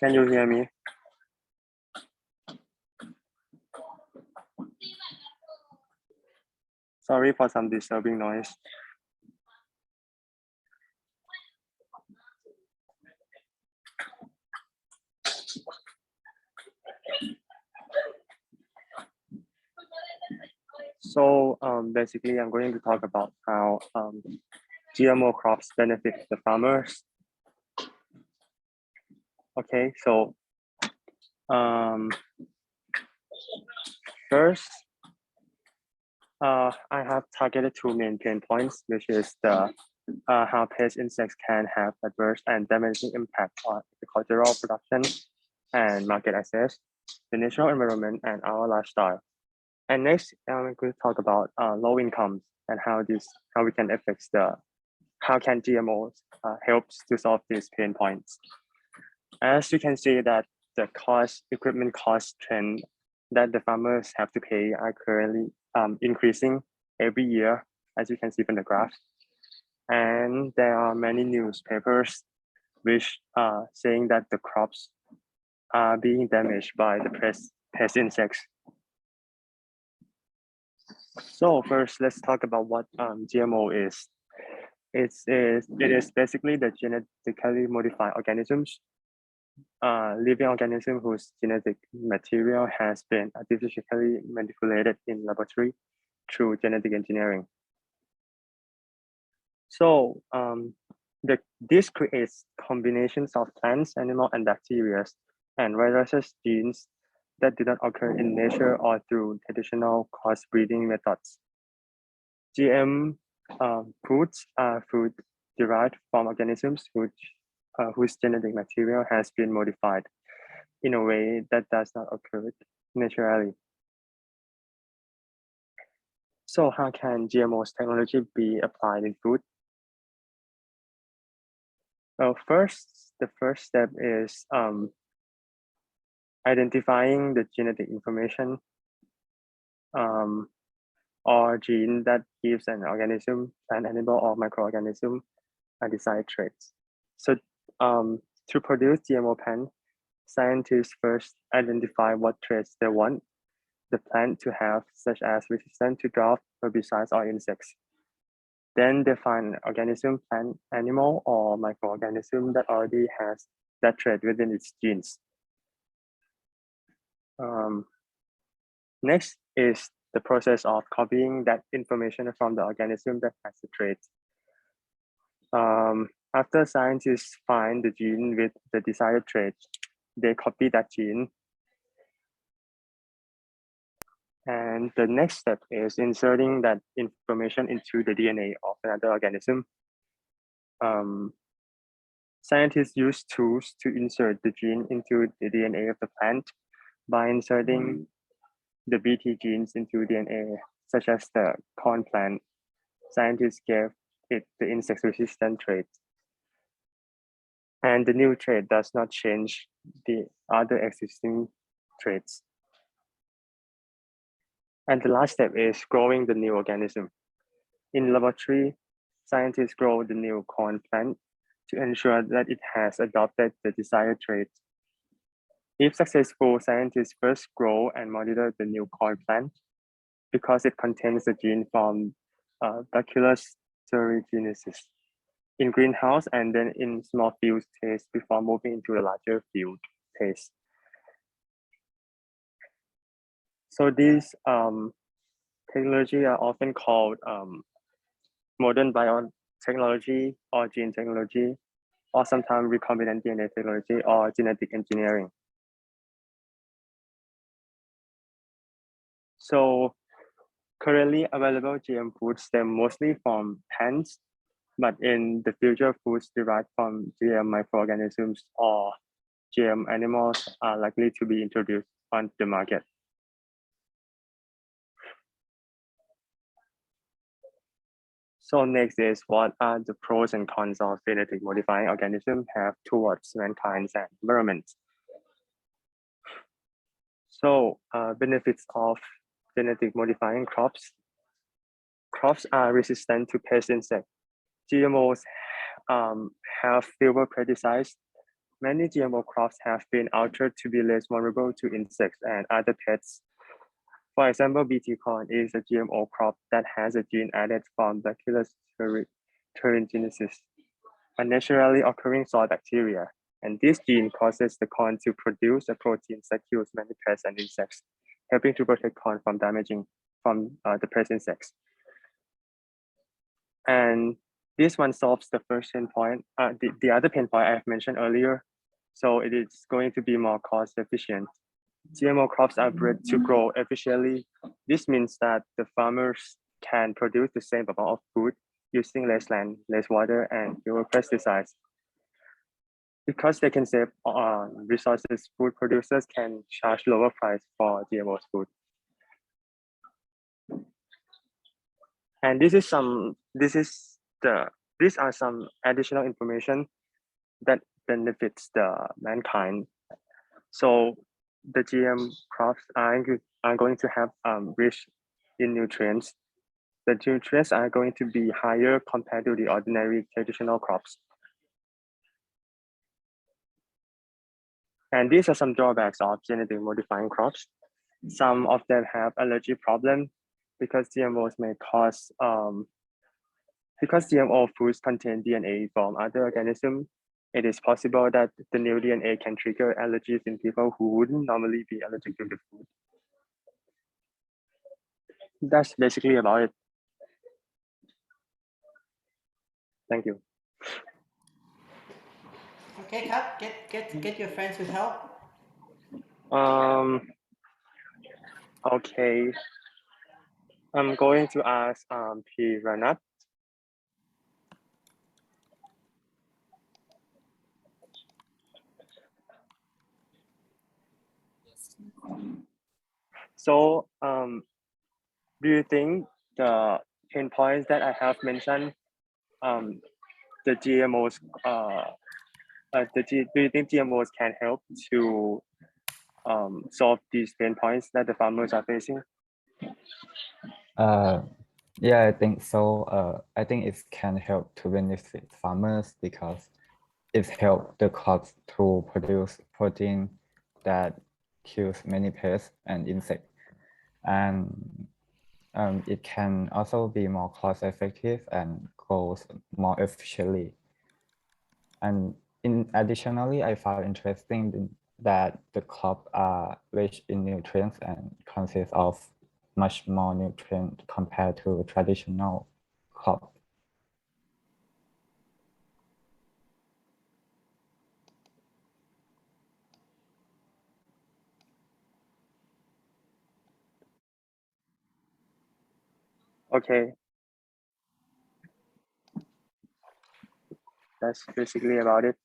Can you hear me? Sorry for some disturbing noise. So basically, I'm going to talk about how GMO crops benefit the farmers. Okay, so first, I have targeted two main pain points, which is the how pest insects can have adverse and damaging impact on agricultural production and market access, the natural environment, and our lifestyle. And next, I'm going to talk about low incomes and how we can affect how can GMOs helps to solve these pain points. As you can see that the equipment cost trend that the farmers have to pay are currently increasing every year, as you can see from the graph. And there are many newspapers which are saying that the crops are being damaged by the pest insects. So first, let's talk about what GMO is. It is basically the genetically modified organisms, living organism whose genetic material has been artificially manipulated in laboratory through genetic engineering. So this creates combinations of plants, animal, and bacteria and viruses genes that do not occur in nature or through traditional crossbreeding methods. GM foods are food derived from organisms whose genetic material has been modified in a way that does not occur naturally. So how can GMO's technology be applied in food? Well, the first step is identifying the genetic information or gene that gives an organism, an animal or microorganism a desired traits. So to produce GMO plant, scientists first identify what traits they want the plant to have, such as resistance to drought, herbicides, or insects. Then they find an organism, plant, animal, or microorganism that already has that trait within its genes. Next is the process of copying that information from the organism that has the trait. After scientists find the gene with the desired trait, they copy that gene. And the next step is inserting that information into the DNA of another organism. Scientists use tools to insert the gene into the DNA of the plant by inserting the Bt genes into DNA, such as the corn plant. Scientists gave it the insect resistant trait. And the new trait does not change the other existing traits. And the last step is growing the new organism. In laboratory, scientists grow the new corn plant to ensure that it has adopted the desired trait. If successful, scientists first grow and monitor the new corn plant because it contains the gene from Bacillus thuringiensis in greenhouse and then in small field test before moving into a larger field test. So these technology are often called modern biotechnology or gene technology, or sometimes recombinant DNA technology or genetic engineering. So currently available GM foods stem mostly from plants, but in the future, foods derived from GM microorganisms or GM animals are likely to be introduced on the market. So next is what are the pros and cons of genetic modifying organisms have towards mankind and environment. So benefits of genetic modifying crops. Crops are resistant to pest insects. GMOs have fewer pesticides many GMO crops have been altered to be less vulnerable to insects and other pests. For example, BT corn is a GMO crop that has a gene added from Bacillus thuringiensis, a naturally occurring soil bacteria. And this gene causes the corn to produce a protein that kills many pests and insects, helping to protect corn from damaging from the pest insects. And this one solves the first pain point, the other pain point I've mentioned earlier. So it is going to be more cost efficient. GMO crops are bred to grow efficiently. This means that the farmers can produce the same amount of food using less land, less water, and fewer pesticides. Because they can save resources, food producers can charge lower price for GMO food. And these are some additional information that benefits the mankind. So the GM crops are going to have rich in nutrients. The nutrients are going to be higher compared to the ordinary traditional crops. And these are some drawbacks of genetically modifying crops. Some of them have allergy problems because GMOs may cause, because GMO foods contain DNA from other organisms, it is possible that the new DNA can trigger allergies in people who wouldn't normally be allergic to the food. That's basically about it. Thank you. Okay, Kap, get your friends with help. Okay. I'm going to ask P. Ranat. So, do you think the pain points that I have mentioned, the GMOs, do you think GMOs can help to solve these pain points that the farmers are facing? Yeah, I think so. I think it can help to benefit farmers because it helps the crops to produce protein that kills many pests and insects. And it can also be more cost effective and grows more efficiently. And additionally, I found interesting that the crops are rich in nutrients and consist of much more nutrient compared to traditional crop. Okay. That's basically about it.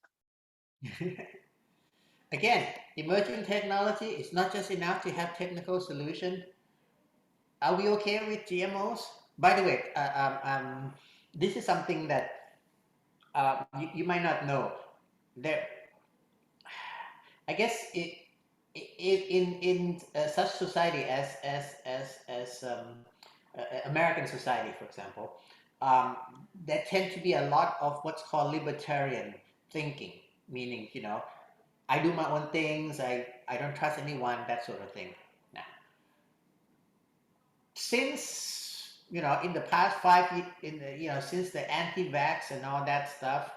Again, emerging technology is not just enough to have technical solution. Are we okay with GMOs? By the way, this is something that you might not know. There, I guess in such society as American society, for example, there tend to be a lot of what's called libertarian thinking, meaning, you know, I do my own things, I don't trust anyone, that sort of thing. Now, since, you know, in the past 5 years, since the anti-vax and all that stuff,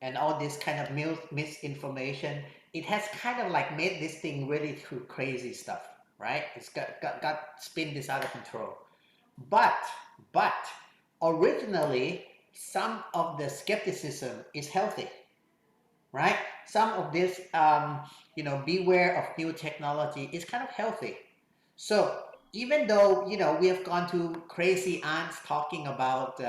and all this kind of misinformation, it has kind of like made this thing really through crazy stuff, right? It's got spin this out of control. But originally, some of the skepticism is healthy, right? Some of this, you know, beware of new technology is kind of healthy. So even though, you know, we have gone to crazy aunts talking about,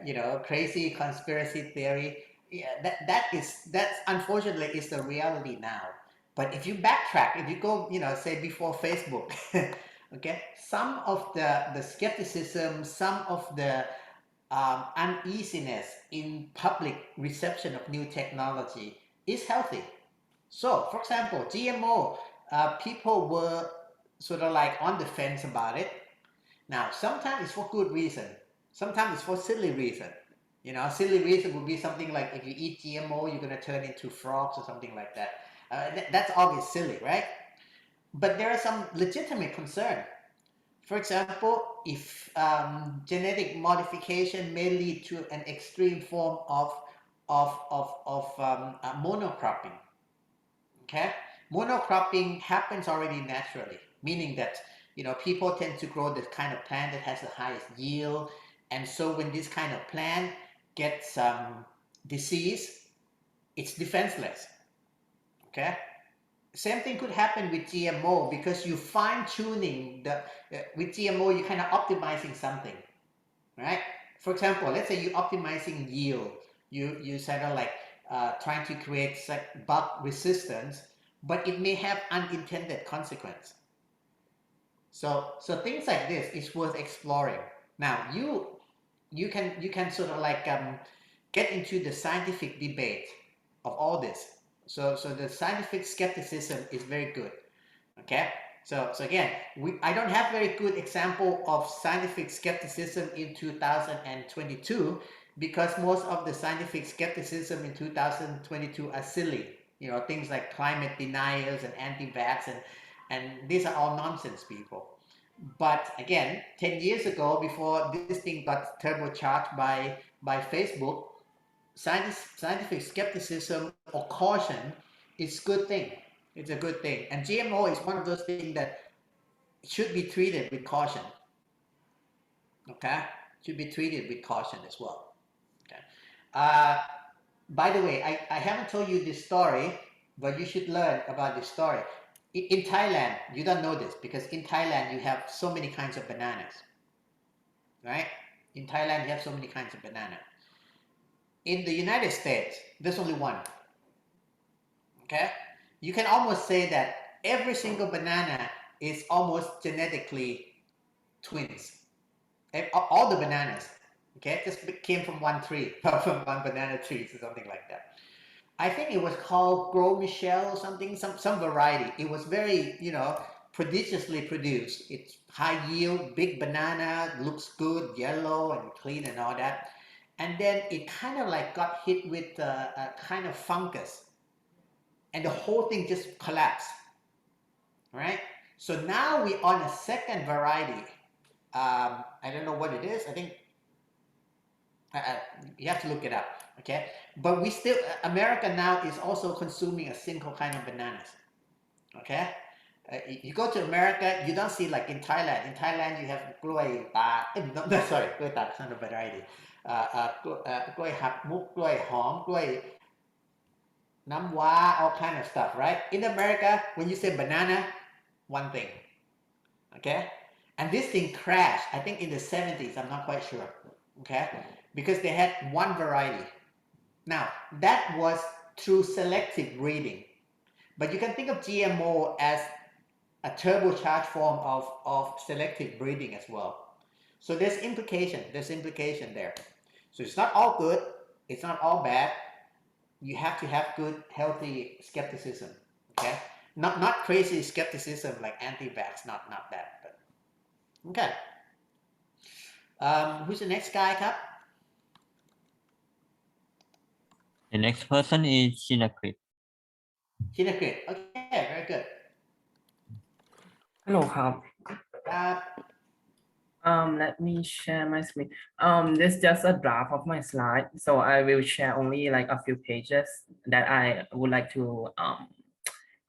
you know, crazy conspiracy theory, yeah, that's unfortunately is the reality now. But if you backtrack, if you go, you know, say before Facebook, okay, some of the skepticism, some of the uneasiness in public reception of new technology is healthy. So, for example, GMO, people were sort of like on the fence about it. Now, sometimes it's for good reason, sometimes it's for silly reason. You know, a silly reason would be something like if you eat GMO, you're going to turn into frogs or something like that. That's obviously silly, right? But there are some legitimate concern. For example, if genetic modification may lead to an extreme form of monocropping, okay? Monocropping happens already naturally, meaning that, you know, people tend to grow the kind of plant that has the highest yield. And so when this kind of plant gets disease, it's defenseless, okay? Same thing could happen with GMO because you fine-tuning with GMO, you're kind of optimizing something, right? For example, let's say you're optimizing yield. You sort of like trying to create bug resistance, but it may have unintended consequence. So things like this is worth exploring. Now you can sort of like get into the scientific debate of all this. So the scientific skepticism is very good. Okay. So again, I don't have very good example of scientific skepticism in 2022 because most of the scientific skepticism in 2022 are silly. You know, things like climate deniers and anti-vax and these are all nonsense, people. But again, 10 years ago, before this thing got turbocharged by Facebook, scientific skepticism or caution is a good thing. It's a good thing. And GMO is one of those things that should be treated with caution. Okay? Should be treated with caution as well. Okay. By the way, I haven't told you this story, but you should learn about this story. In Thailand, you don't know this because in Thailand, you have so many kinds of bananas. Right? In Thailand, you have so many kinds of bananas. In the United States, there's only one. Okay? You can almost say that every single banana is almost genetically twins. All the bananas, okay, just came from one tree, from one banana tree or something like that. I think it was called Gros Michel or something, some variety. It was very, you know, prodigiously produced. It's high yield, big banana, looks good, yellow and clean and all that. And then it kind of like got hit with a kind of fungus. And the whole thing just collapsed, right? So now we're on a second variety. I don't know what it is. I think you have to look it up, okay? But we still, America now is also consuming a single kind of bananas, okay? You go to America, you don't see like in Thailand. In Thailand, you have gloi ta. No, sorry, gloi ta is not a variety. Gloi hak muk, gloi hom, gloi namwa, all kind of stuff, right? In America, when you say banana, one thing, okay? And this thing crashed, I think in the 70s, I'm not quite sure, okay? Because they had one variety. Now, that was through selective breeding. But you can think of GMO as a turbocharged form of selective breeding as well. So there's implication there. So it's not all good, it's not all bad. You have to have good, healthy skepticism, okay? Not crazy skepticism like anti-vax, not that, but okay. Who's the next guy, Kap? The next person is Shinakrit. Shinakrit. Okay, very good. Hello, Kham. Let me share my screen. This is just a draft of my slide, so I will share only like a few pages that I would like to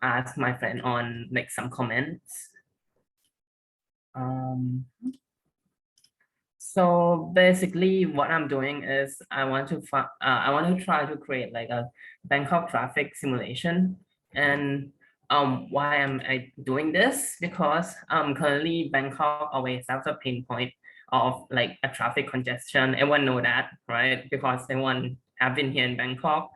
ask my friend on, like some comments. So basically, what I'm doing is I want to try to create like a Bangkok traffic simulation. And why am I doing this? Because currently Bangkok always has a pain point of like a traffic congestion. Everyone know that, right? Because everyone have been here in Bangkok.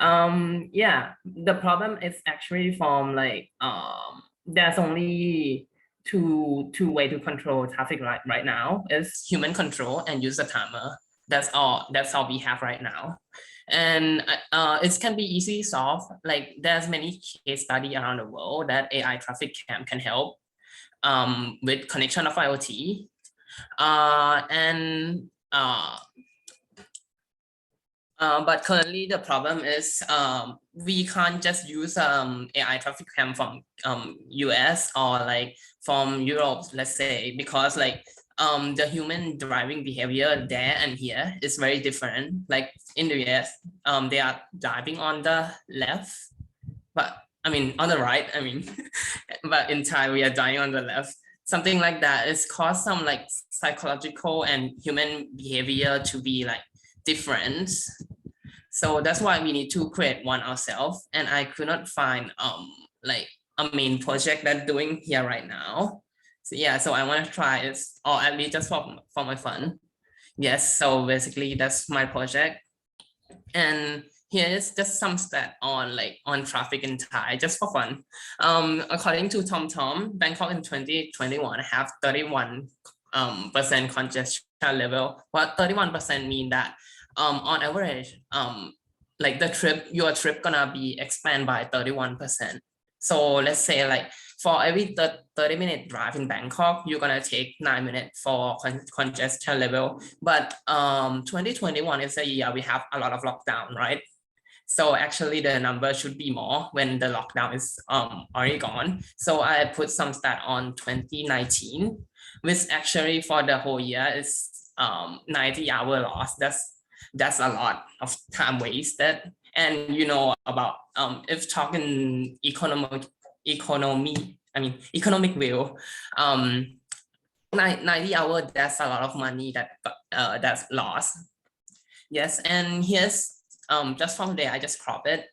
Yeah, the problem is actually from like there's only two way to control traffic right now is human control and user timer. That's all we have right now. And it can be easily solved. Like there's many case study around the world that AI traffic cam can help with connection of IoT. But currently the problem is we can't just use AI traffic cam from US or like from Europe, let's say, because like the human driving behavior there and here is very different. Like in the US, they are driving on the left, but I mean on the right, I mean, but in Thai we are driving on the left. Something like that is cause some like psychological and human behavior to be like different. So that's why we need to create one ourselves. And I could not find like a main project that doing here right now. So yeah, so I want to try it, or at least just for my fun. Yes, so basically that's my project. And here is just some stat on like on traffic in Thai, just for fun. According to TomTom, Bangkok in 2021 have 31% congestion level. What 31% mean that on average, like your trip gonna be expand by 31%. So let's say like for every 30-minute drive in Bangkok, you're gonna take 9 minutes for congestion level. But 2021 is a year we have a lot of lockdown, right? So actually the number should be more when the lockdown is already gone. So I put some stat on 2019, which actually for the whole year is 90-hour loss. That's a lot of time wasted. And you know about if talking economic view, 90 hours, that's a lot of money that's lost. Yes, and here's just from there, I just crop it.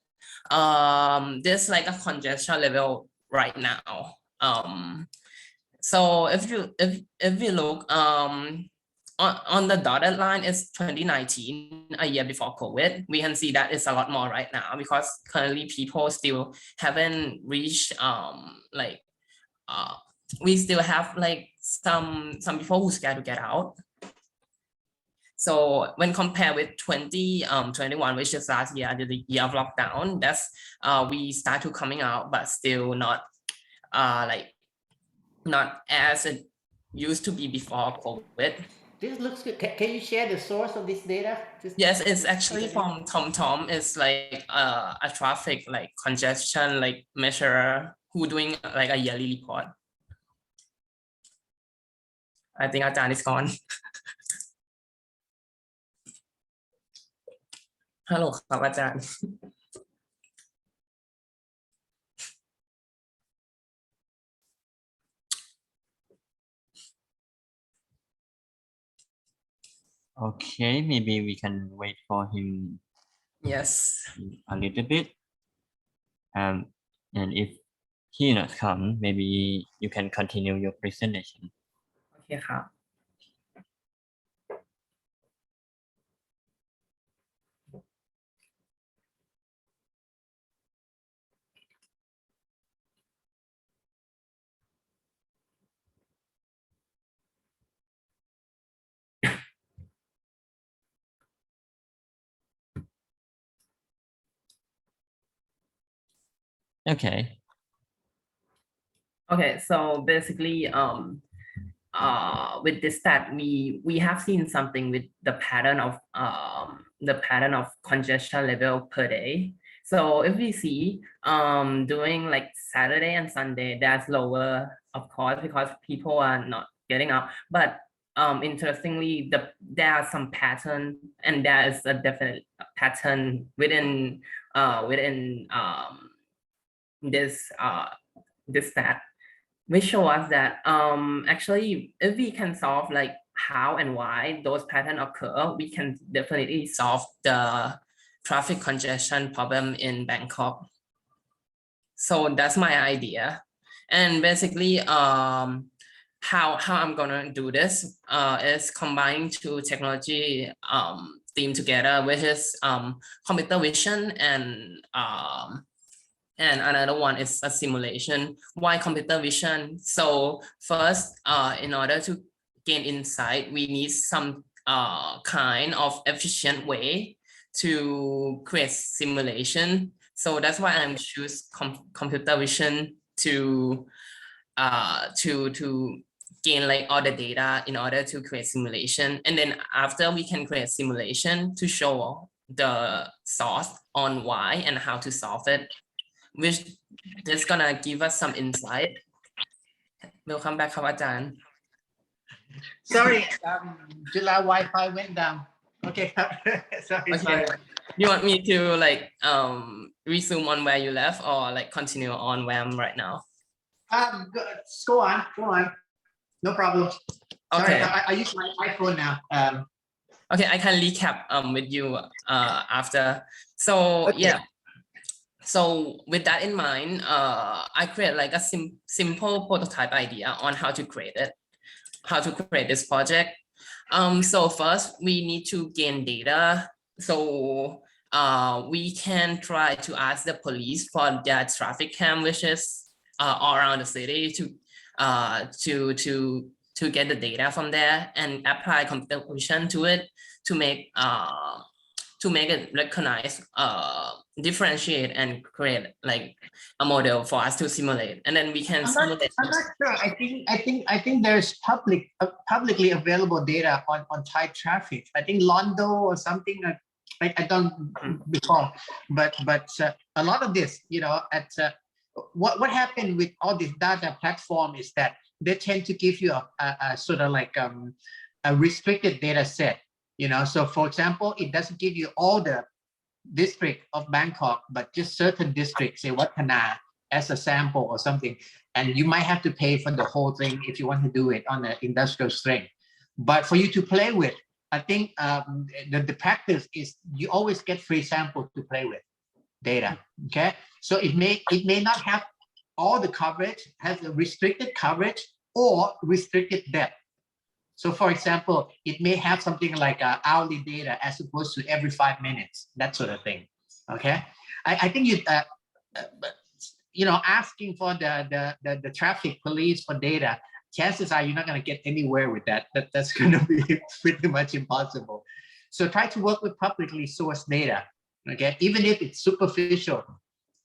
There's like a congestion level right now. So if we look on the dotted line is 2019, a year before COVID. We can see that it's a lot more right now because currently people still haven't reached we still have like some people who scared to get out. So when compared with 2021, which is last year, the year of lockdown, that's we start to coming out, but still not not as it used to be before COVID. This looks good. Can you share the source of this data? Yes, it's actually from TomTom. It's like a traffic like congestion like measurer who doing like a yearly report. I think Ajahn is gone. Hello, Ajahn. Okay, maybe we can wait for him. Yes. A little bit. And if he not come, maybe you can continue your presentation. Okay, ครับ Okay. Okay, so basically, with this stat, we have seen something with the pattern of congestion level per day. So if we see during like Saturday and Sunday, that's lower, of course, because people are not getting out. But interestingly, there are some pattern, and there is a definite pattern within this stat, which show us that actually if we can solve like how and why those patterns occur, we can definitely solve the traffic congestion problem in Bangkok. So that's my idea. And basically how I'm gonna do this is combining two technology theme together, which is computer vision and another one is a simulation. Why computer vision? So first, in order to gain insight, we need some kind of efficient way to create simulation. So that's why I'm choose computer vision to gain like all the data in order to create simulation. And then after we can create simulation to show the source on why and how to solve it, which is gonna give us some insight. Welcome back ครับอาจารย์ Sorry, July Wi-Fi went down. Okay, sorry. Okay. Sorry. You want me to like resume on where you left or like continue on where I'm right now? Go on. No problem. Sorry, Okay. I use my iPhone now. Okay, I can recap with you after. So Okay. yeah. So with that in mind, I create like a simple prototype idea on how to create this project. So first we need to gain data. So we can try to ask the police for their traffic cam, which is all around the city to get the data from there and apply computer vision to it to make it recognize, differentiate and create like a model for us to simulate, and then we can simulate. I'm not sure. I think there's publicly available data on Thai traffic. I think Londo or something. I don't recall, but a lot of this, what happened with all this data platform is that they tend to give you a sort of like a restricted data set. So for example, it doesn't give you all the district of Bangkok, but just certain districts, say Wat Phana, as a sample or something. And you might have to pay for the whole thing if you want to do it on an industrial strength. But for you to play with, I think the practice is you always get free samples to play with data. Okay, so it may not have all the coverage, has a restricted coverage or restricted depth. So for example, it may have something like hourly data as opposed to every 5 minutes, that sort of thing. Okay, I think asking for the traffic police for data, chances are you're not going to get anywhere with that. That's going to be pretty much impossible. So try to work with publicly sourced data. Okay, even if it's superficial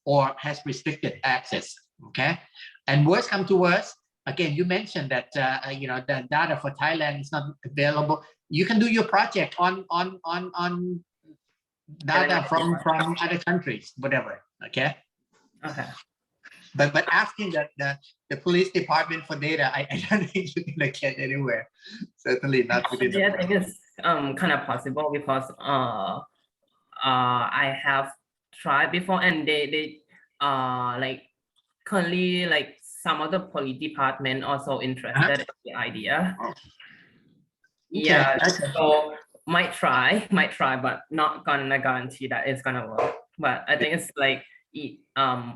or has restricted access. Okay, and worst come to worst. Again, you mentioned that the data for Thailand is not available. You can do your project on data from other countries, whatever. Okay. Okay. But asking the police department for data, I don't think you're gonna get anywhere. Certainly not within. Yeah, I think it's kind of possible because I have tried before, and they like currently like some of the police department also interested in the idea. Okay. Yeah, so might try, but not gonna guarantee that it's gonna work. But I think it's like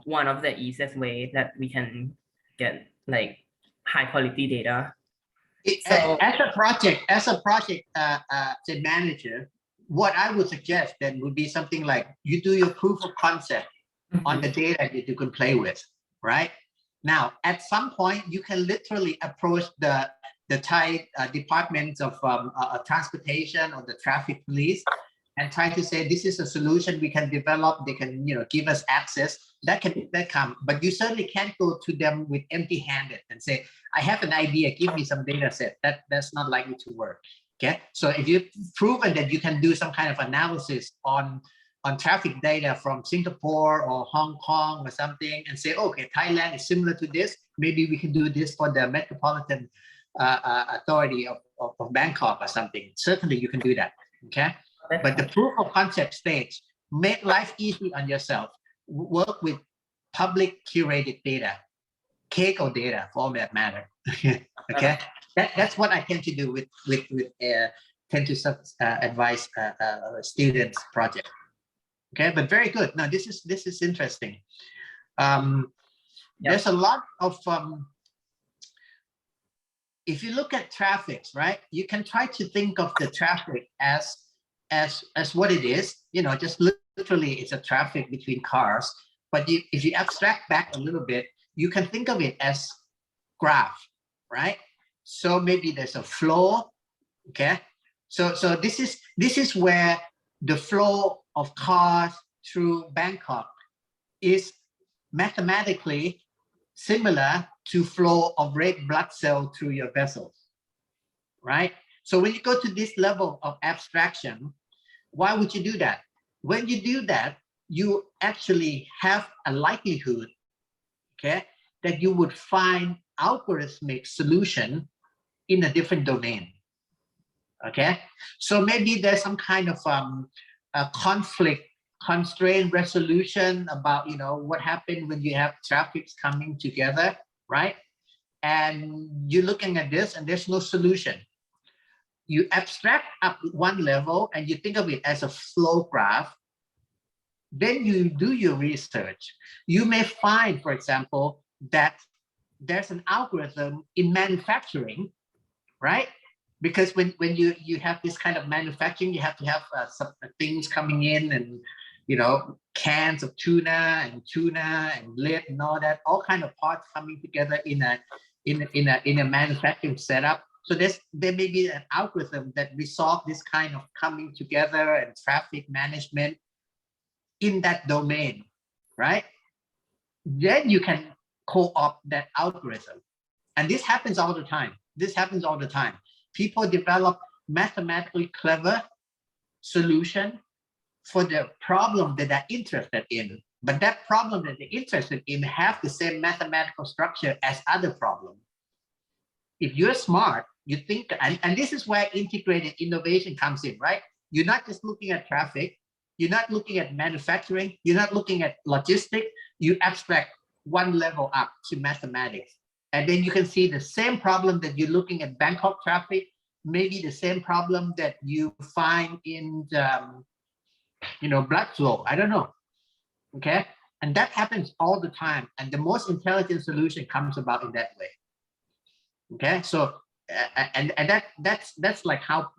one of the easiest way that we can get like high quality data. So as a project say manager, what I would suggest then would be something like you do your proof of concept on the data that you can play with, right? Now, at some point, you can literally approach the Thai departments of transportation or the traffic police and try to say, this is a solution we can develop. They can, give us access. That come, but you certainly can't go to them with empty-handed and say, I have an idea, give me some data set. That's not likely to work. Okay, so if you've proven that you can do some kind of analysis on traffic data from Singapore or Hong Kong or something and say, okay, Thailand is similar to this. Maybe we can do this for the Metropolitan Authority of Bangkok or something. Certainly you can do that, okay? But the proof of concept stage, make life easy on yourself. Work with public curated data, Keiko data for all that matter, okay? That's what I tend to do with advise students project. Okay, but very good. Now this is interesting. There's a lot of if you look at traffic, right? You can try to think of the traffic as what it is. Just literally, it's a traffic between cars. But if you abstract back a little bit, you can think of it as graph, right? So maybe there's a flow. Okay, so this is where the flow of cars through Bangkok is mathematically similar to flow of red blood cell through your vessels, right? So when you go to this level of abstraction, why would you do that? when you do that, you actually have a likelihood, okay, that you would find algorithmic solution in a different domain. Okay, so maybe there's some kind of a conflict constraint resolution about, you know, what happened when you have traffics coming together, right? And you're looking at this and there's no solution. You abstract up one level and you think of it as a flow graph. Then you do your research. You may find, for example, that there's an algorithm in manufacturing, right? Because when you have this kind of manufacturing, you have to have some things coming in, and, you know, cans of tuna and lid and all that, all kind of parts coming together in a manufacturing setup. So there may be an algorithm that resolve this kind of coming together and traffic management in that domain, right? Then you can co-opt that algorithm. And this happens all the time. This happens all the time. People develop mathematically clever solution for the problem that they're interested in. But that problem that they're interested in have the same mathematical structure as other problems. If you're smart, you think, and this is where integrated innovation comes in, right? You're not just looking at traffic, you're not looking at manufacturing, you're not looking at logistics, you abstract one level up to mathematics. And then you can see the same problem that you're looking at Bangkok traffic, maybe the same problem that you find in you know, blood flow, I don't know, okay? And that happens all the time. And the most intelligent solution comes about in that way. Okay, so and that's like how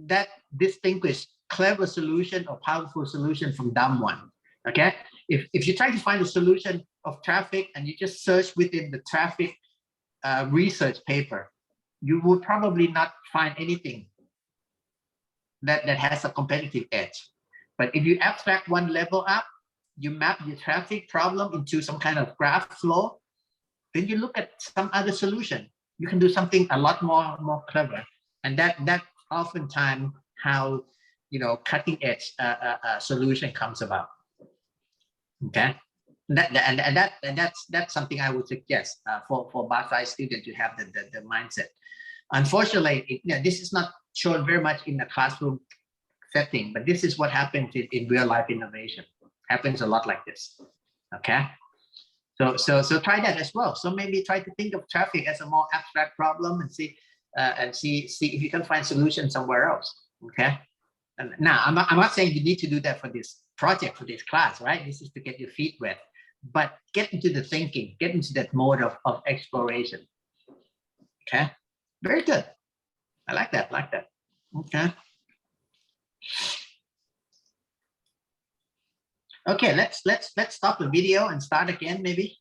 that distinguish clever solution or powerful solution from dumb one. Okay, if you try to find a solution of traffic and you just search within the traffic research paper, you will probably not find anything that has a competitive edge. But if you abstract one level up, you map your traffic problem into some kind of graph flow, then you look at some other solution. You can do something a lot more clever, and that oftentimes how, you know, cutting edge solution comes about. Okay, that's something I would suggest for Basai students to have the mindset. Unfortunately, this is not shown very much in the classroom setting, but this is what happens in real life innovation. Happens a lot like this. Okay. So try that as well. So maybe try to think of traffic as a more abstract problem and see if you can find solutions somewhere else. Okay. And now I'm not saying you need to do that for this project, for this class, right? This is to get your feet wet, but get into the thinking, get into that mode of exploration. Okay. Very good. I like that. Okay. Okay, let's stop the video and start again maybe.